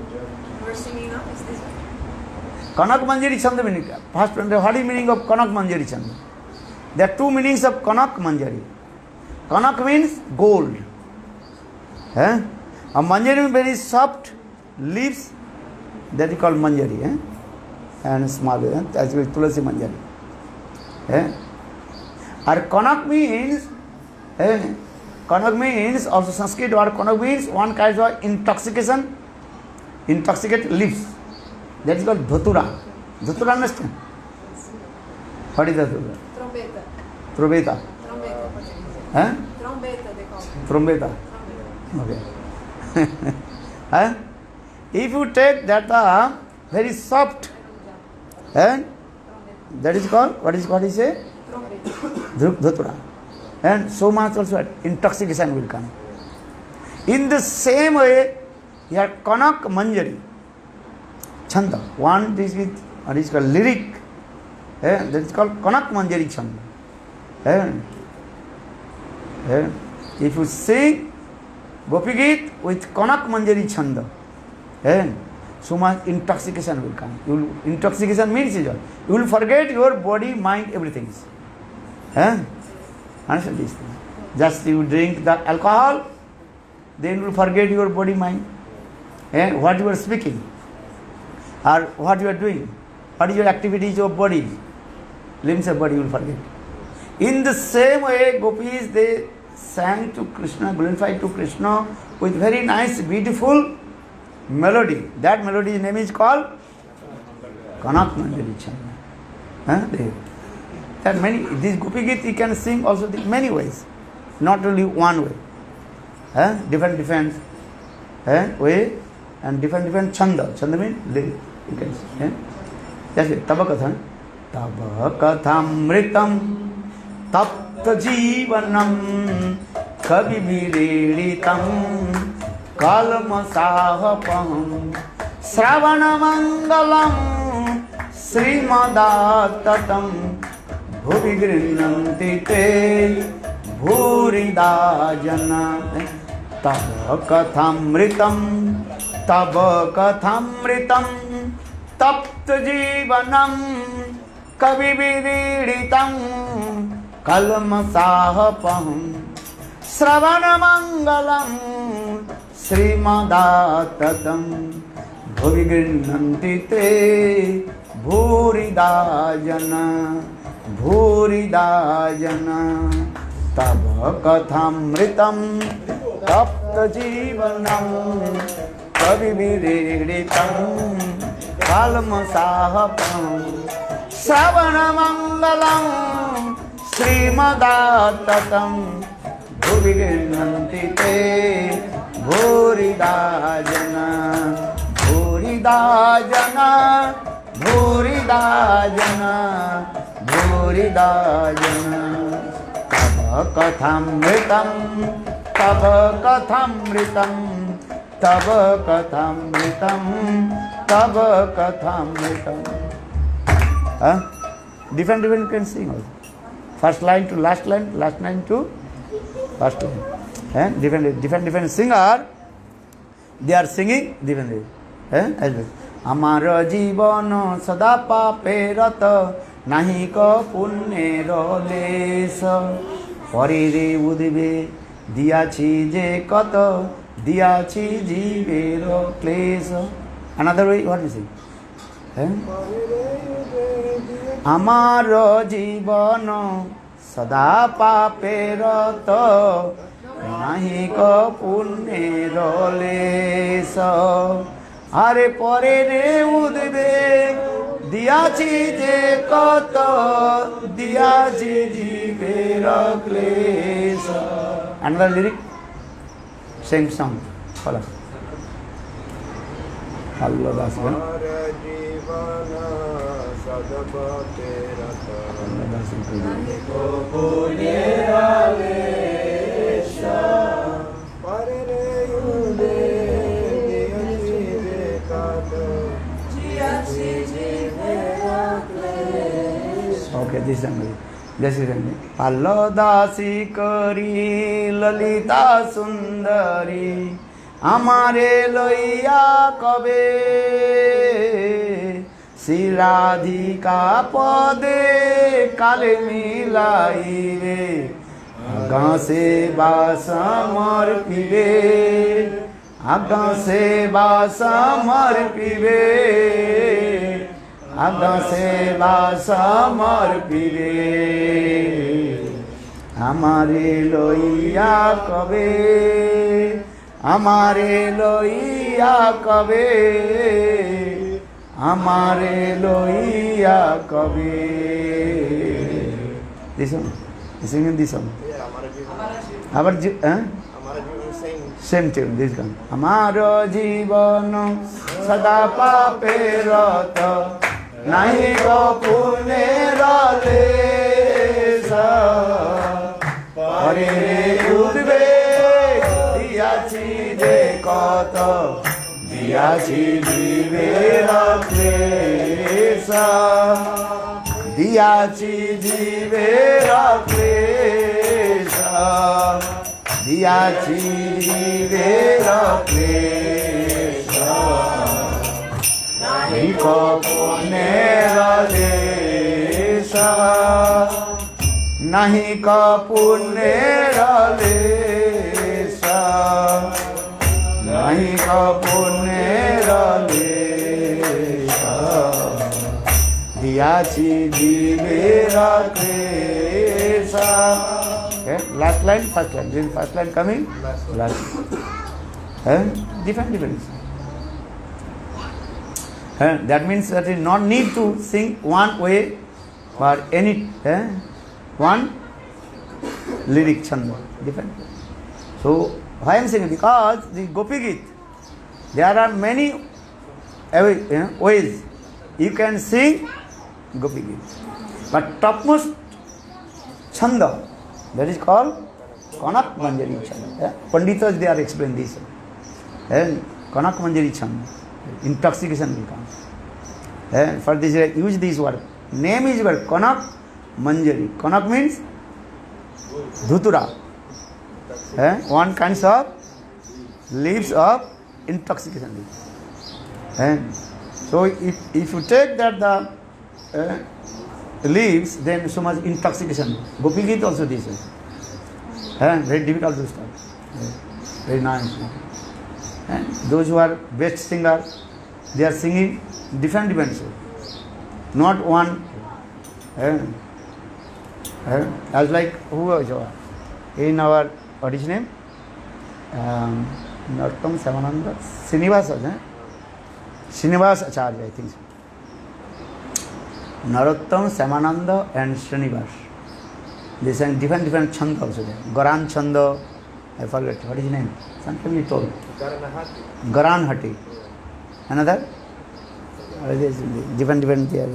we're singing now? Is this one? Kanak Manjari Chanda meaning. First, what is the meaning of Kanak Manjari Chanda? There are two meanings of Kanak Manjari. Kanak means gold. A Manjari means very soft leaves, that is called Manjari. And small, as well Tulasi Manjari. Or Kanak means, also Sanskrit word Kanak means one kind of intoxication, intoxicate leaves. That is called Dhatura. Dhatura, understand? What is Dhatura? Trombeta. Trombeta. Trombeta. Trombeta, they call it. Trombeta. Okay. If you take that very soft, and that is called, what is say? Dhatura. And so much also intoxication will come. In the same way, you have Kanak Manjari. Chanda. One is with what is called lyric. That is called Kanak Manjari Chanda. If you sing Gopi Git with Kanak Manjari Chanda, so much intoxication will come. Intoxication means you will forget your body, mind, everything. Understand this thing? Just you drink the alcohol, then you will forget your body, mind. What you are speaking, or what you are doing, what is your activities of body, limbs of body you will forget. In the same way, gopis, they sang to Krishna, glorified to Krishna with very nice, beautiful melody. That melody's name is called Kanak Manjari Chanda. There are many. This Gopi Git you can sing also in many ways, not only one way. Different way and different chanda. Chanda means lyric. You can sing. That's it. Tava Kathan. Tava Kathamritam Tapta Jivanam Kavi Vireditam Kalmasahapam Sravana Mangalam Srimadattatam Bhuvi Grinnanti Te Bhurida Jana Tava Kathamritam Tapta Jivanam Kavi Vireditam Kalmasahapam Sravana Mangalam Srimadattatam Bhuvi Grinnanti Te Bhurida Jana Tava Kathamritam Tapta Jivanam Kavi Vireditam Kalmasahapam Sravana Mangalam Srimadattatam Bhuvi Grinnanti Te Bhurida Jana jana, bhurida jana, bhurida jana. Tava kathamritam, tava kathamritam, tava kathamritam, tava kathamritam. Different you can sing also. First line to last line to first line. Different singer, they are singing differently. Amar jivan sada pape rata nahi ko punne rolesa parire udbe diyachi je kata diyachi jivero klesa. Another way, what is it? Amar jivan sada pape rata nahi ko punne rolesa are pore re udbe diyachi je kata diyachi jivera klesa. Another lyric, same song. Follow. Allah Das. Okay, this is Palladasi kari lalita sundari amare loiya kabe Sri Radhika pade kale milaive aga seva samarpive aga seva samarpive aga seva samarpive amare loiya kabe amare loiya kabe amare loiya kabe. This one, singing this one. Amar jivan, same tune. This one. Amaro jivan sada pape rata nahi ko punne rolesa pare udbe diyachi je kata diyachi jivera klesa diyachi jivera klesa diyachi jivera klesa nahi ko punne rolesa nahi ko punne rolesa nahi ka punne rolesa diyachi jivera klesa. Okay, last line, first line. This is first line coming, last line. Different. That means that is not need to sing one way but any one lyric chanda, different. So why I am saying? Because the Gopi Git, there are many ways you can sing Gopi Git. But topmost chanda, that is called Kanak Manjari chanda. Panditas, they are explaining this. Kanak Manjari chanda, intoxication will come. For this, use this word. Name is word Kanak Manjari. Kanak means Dhutura. One kinds of leaves of intoxication. So if you take that the leaves, then so much intoxication. Gopi Gita also this way. Very difficult to start. Very nice. Those who are best singers, they are singing different songs. Not one. As like who was in our what is his name? Narottam Samananda Srinivas Acharya, I think so. Narottam Samananda and Srinivas. They sang different chanda also there. Garan Chanda, I forget what is his name. Sometimes he told. Garan Hati. Another? different there.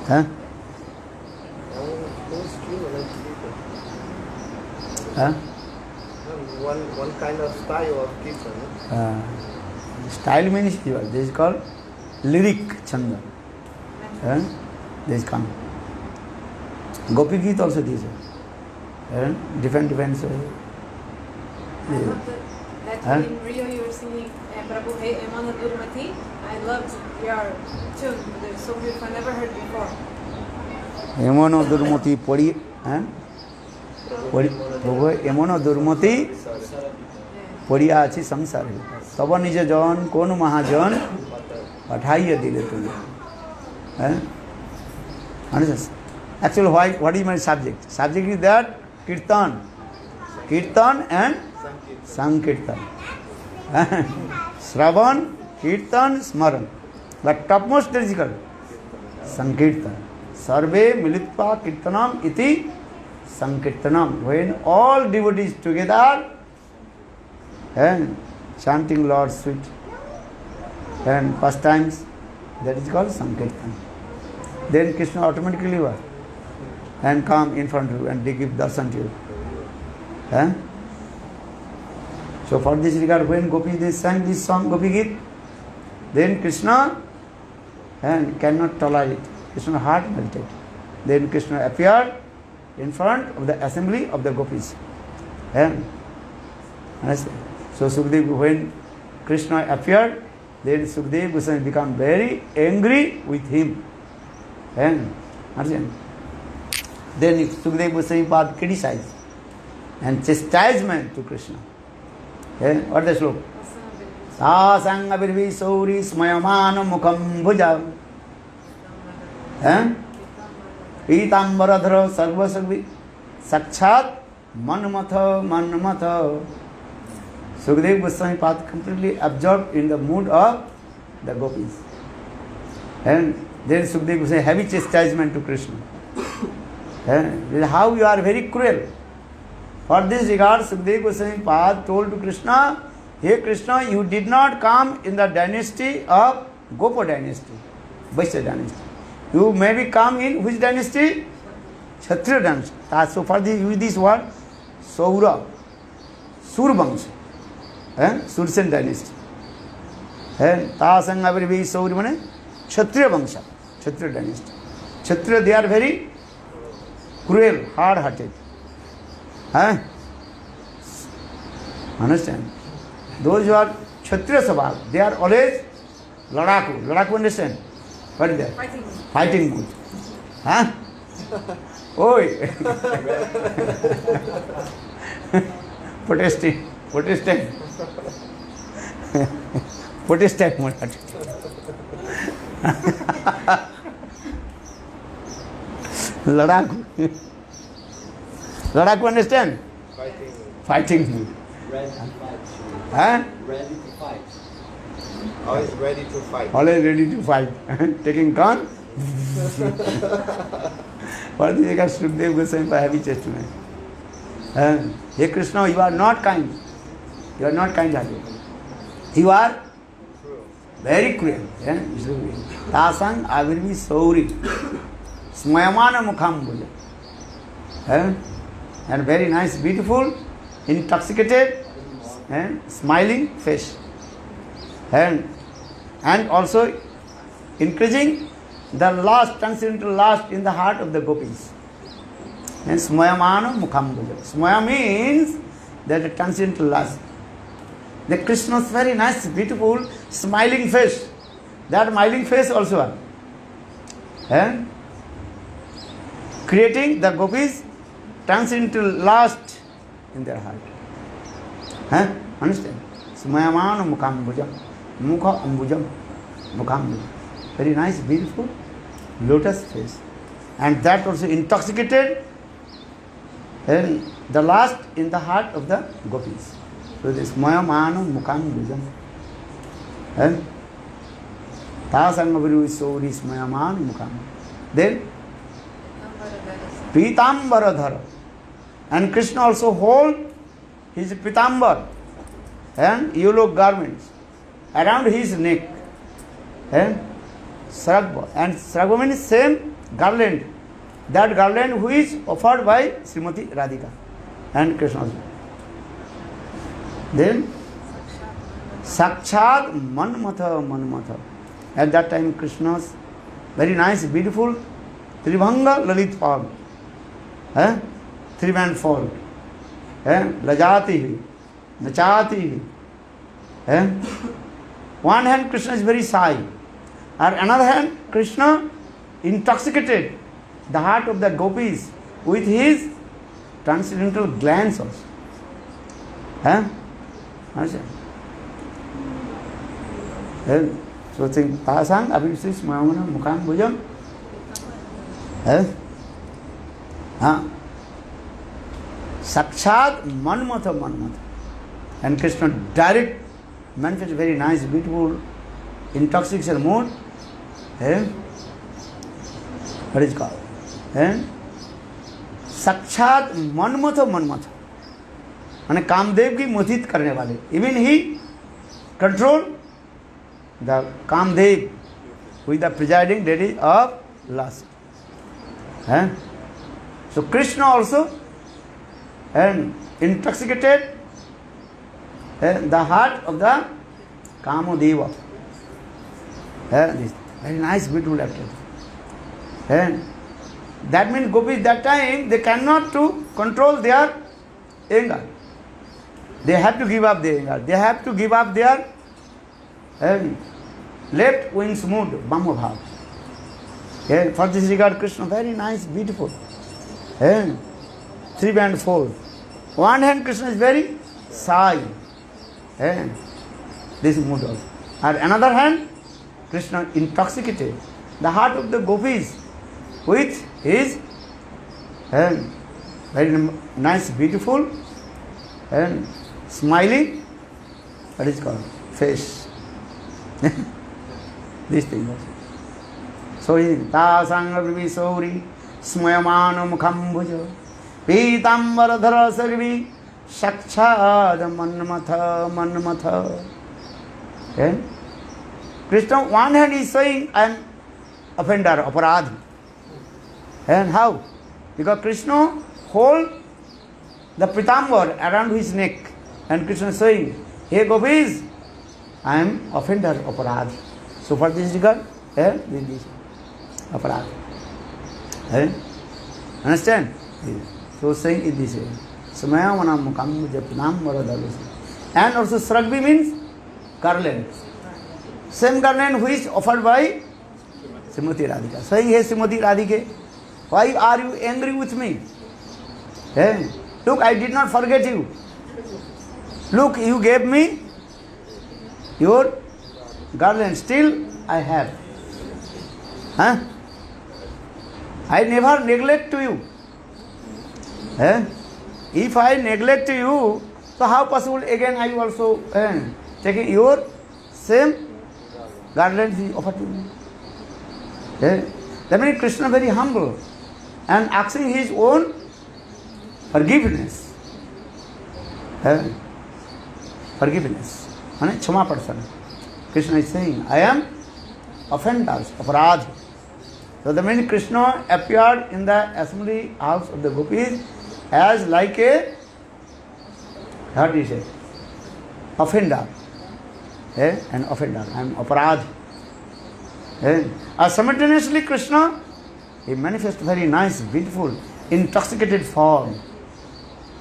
Huh? Huh? One kind of style of kirtan. Style means this is called lyric chanda. This is come. Gopi Geet also this. Different. That in Rio you were singing Prabhu Hey Emana Durmati. I loved your tune. It's so beautiful. I never heard before. Emana Durmati Pori. Prabhu Emana Durmati Poriya achi samsare. Taba nija jan konu mahajan pathaiya dile tuje. Understand? Actually, what is my subject? Subject is that Kirtan and Sankirtan. Shravan, Kirtan, Smaran. But topmost is called Sankirtan. Sarve militva kirtanam iti Sankirtanam. When all devotees together and chanting Lord's sweet and pastimes, that is called Sankirtan. Then Krishna automatically what? And come in front of you and they give darshan to you. So for this regard, when Gopi they sang this song Gopi Geet, then Krishna and cannot tolerate. Krishna's heart melted. Then Krishna appeared in front of the assembly of the gopis. So Sukdev, when Krishna appeared, then Sukdev Goswami became very angry with him. Then Sukdev Goswami Pad criticized and chastisement to Krishna. What is the sloka? Sasanga virvi sauri smayamana mukham bhuja. Pitambaradhara sarvasagvi sakshat manmatha. Sukdev Goswami Pad completely absorbed in the mood of the gopis. And then Sukdev Goswami heavy chastisement to Krishna. How you are very cruel. For this regard, Sukdev Goswami Pad told to Krishna, hey Krishna, you did not come in the dynasty of Gopa dynasty, Vaishya dynasty. You maybe come in which dynasty? Kshatriya dynasty. So for this, use this word, Saura, Survamsha, Sursen dynasty. Tasanga very Sauri mane Kshatriya Vangsha, Kshatriya dynasty. Kshatriya, they are very cruel, hard-hearted. Understand? Those who are Kshatriya Sabha, they are always Ladaku. Ladaku, understand? What is that? Fighting mood. Oi! Protesting. Protestant mood. Ladaku. Ladaku, understand? Fighting mood. Ready to fight. Always ready to fight. Taking gun. For this regard, Sukdev Goswami for heavy chastisement. Hey Krishna, you are not kind. You are not kind-hearted. You are very cruel. Tasang avirvi sauri. Smayamana mukham bhuja. And very nice, beautiful, intoxicated, smiling face. And also increasing the lust, transcendental lust in the heart of the gopis. And smayamana mukham bhuja. Smaya means that a transcendental lust. The Krishna's very nice, beautiful, smiling face. That smiling face also. Creating the gopis transcendental lust in their heart. Understand? Smayamana mukham bhujam. Mukha ambujam. Mukham bhujam. Very nice, beautiful lotus face. And that also intoxicated and the lust in the heart of the gopis. So this Smayamana mukham bhujam. Tasangavrivi sauri smayamana mukham. Then Pitambaradhara. And Krishna also hold his pitambar and yellow garments around his neck. and Saragva. And Saragva means same garland. That garland who is offered by Srimati Radhika and Krishna also. Then Sakshad Manmatha. At that time Krishna's very nice, beautiful Tribhanga Lalit form. Three-band form. Lajati, Nachati. One hand Krishna is very shy. And another hand Krishna intoxicated the heart of the gopis with his transcendental glance also. Understand? So think Tasang Abhisis Mahamana Mukam Bujam. Sakshad Manmatha. And Krishna direct manifest very nice, beautiful, intoxication mood. What is called? Sakshad Manmatha. And Kamdev ki mothit karne wale. Even he control the Kamdev, who is the presiding deity of lust. So Krishna also intoxicated the heart of the Kamadeva. This very nice, beautiful activity. That means gopis that time they cannot to control their anger. They have to give up their anger. They have to give up their left wing's mood, Brahma Bhav. For this regard, Krishna very nice, beautiful. Three-band fold. One hand Krishna is very shy. This mood also. And another hand, Krishna intoxicated the heart of the gopis with his very nice, beautiful and smiling, what is called, face. This thing also. So he Tasanga Visauri Smayamana Mukhambuja Pitambara Sarvi Sakshad Manmatha. Krishna, one hand is saying, I am offender, aparadhi. And how? Because Krishna hold the pitambar around his neck. And Krishna is saying, hey gopis, I am offender, aparadhi. So for this regard, with this aparadhi. Understand? So saying it this way. Samayamana mukam japinam varadalus. And also Sragvi means garland. Same garland which is offered by Srimati Radhika. Saying, hey Srimati Radhika, why are you angry with me? Look, I did not forget you. Look, you gave me your garland. Still I have. I never neglect to you. If I neglect you, so how possible again I also taking your same garland he offered to me? That means Krishna very humble and asking his own forgiveness. Forgiveness. Chama person. Krishna is saying, I am offenders, aparadhi. So the means Krishna appeared in the assembly house of the gopis as like a, how do you say, offender. An offender. I am aparadhi. Simultaneously Krishna, he manifests very nice, beautiful, intoxicated form.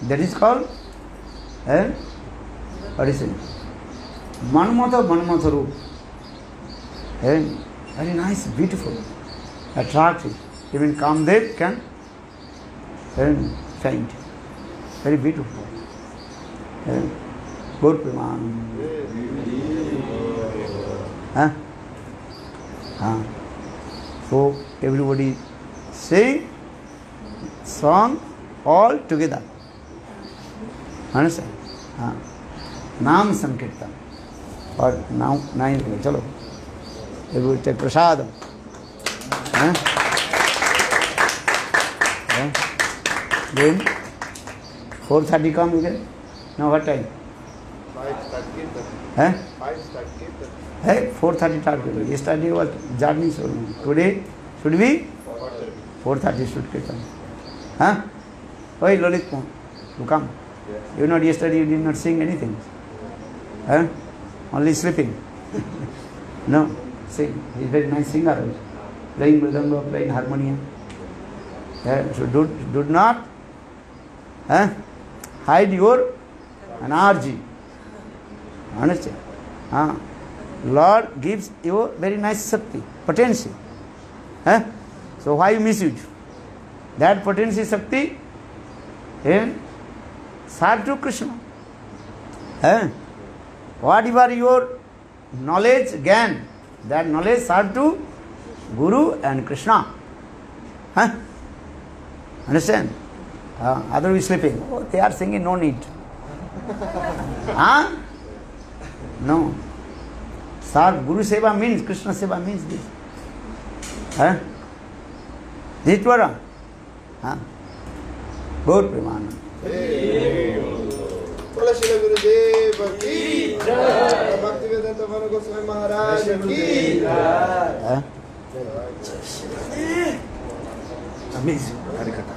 That is called, what is it? Manmatha Roop. Very nice, beautiful, attractive. Even Kamdev can faint. Very beautiful. Good Priman. So everybody sing song all together. Understand? Naam Sankirtan. Or now 9. Chalo. Everybody take prasadam. Then 4:30 come again. Now what time? 5 start kirtan. Eh? 5 start kirtan. Hey, 4:30 target. Yesterday was journey so long. Today should be 4:30 should kirtan. Huh? Oi, Lalit, you come. You know, yesterday you did not sing anything. Huh? Only sleeping. No, sing. He's very nice singer. Playing mridanga, playing harmonium. So do not hide your energy. Understand? Lord gives you very nice Shakti, potency. So why you misuse? That potency Shakti in serve to Krishna. Whatever your knowledge gain, that knowledge serve to Guru and Krishna. Understand? Otherwise sleeping. Oh, they are singing, no need. No. Serve Guru Seva means, Krishna Seva means this. Jitvara. Gaur Premanand. बोला श्री गुरुदेव की जय। भक्तिवेदांत भगवान गोस्वामी महाराज की Amazing. Harikatha.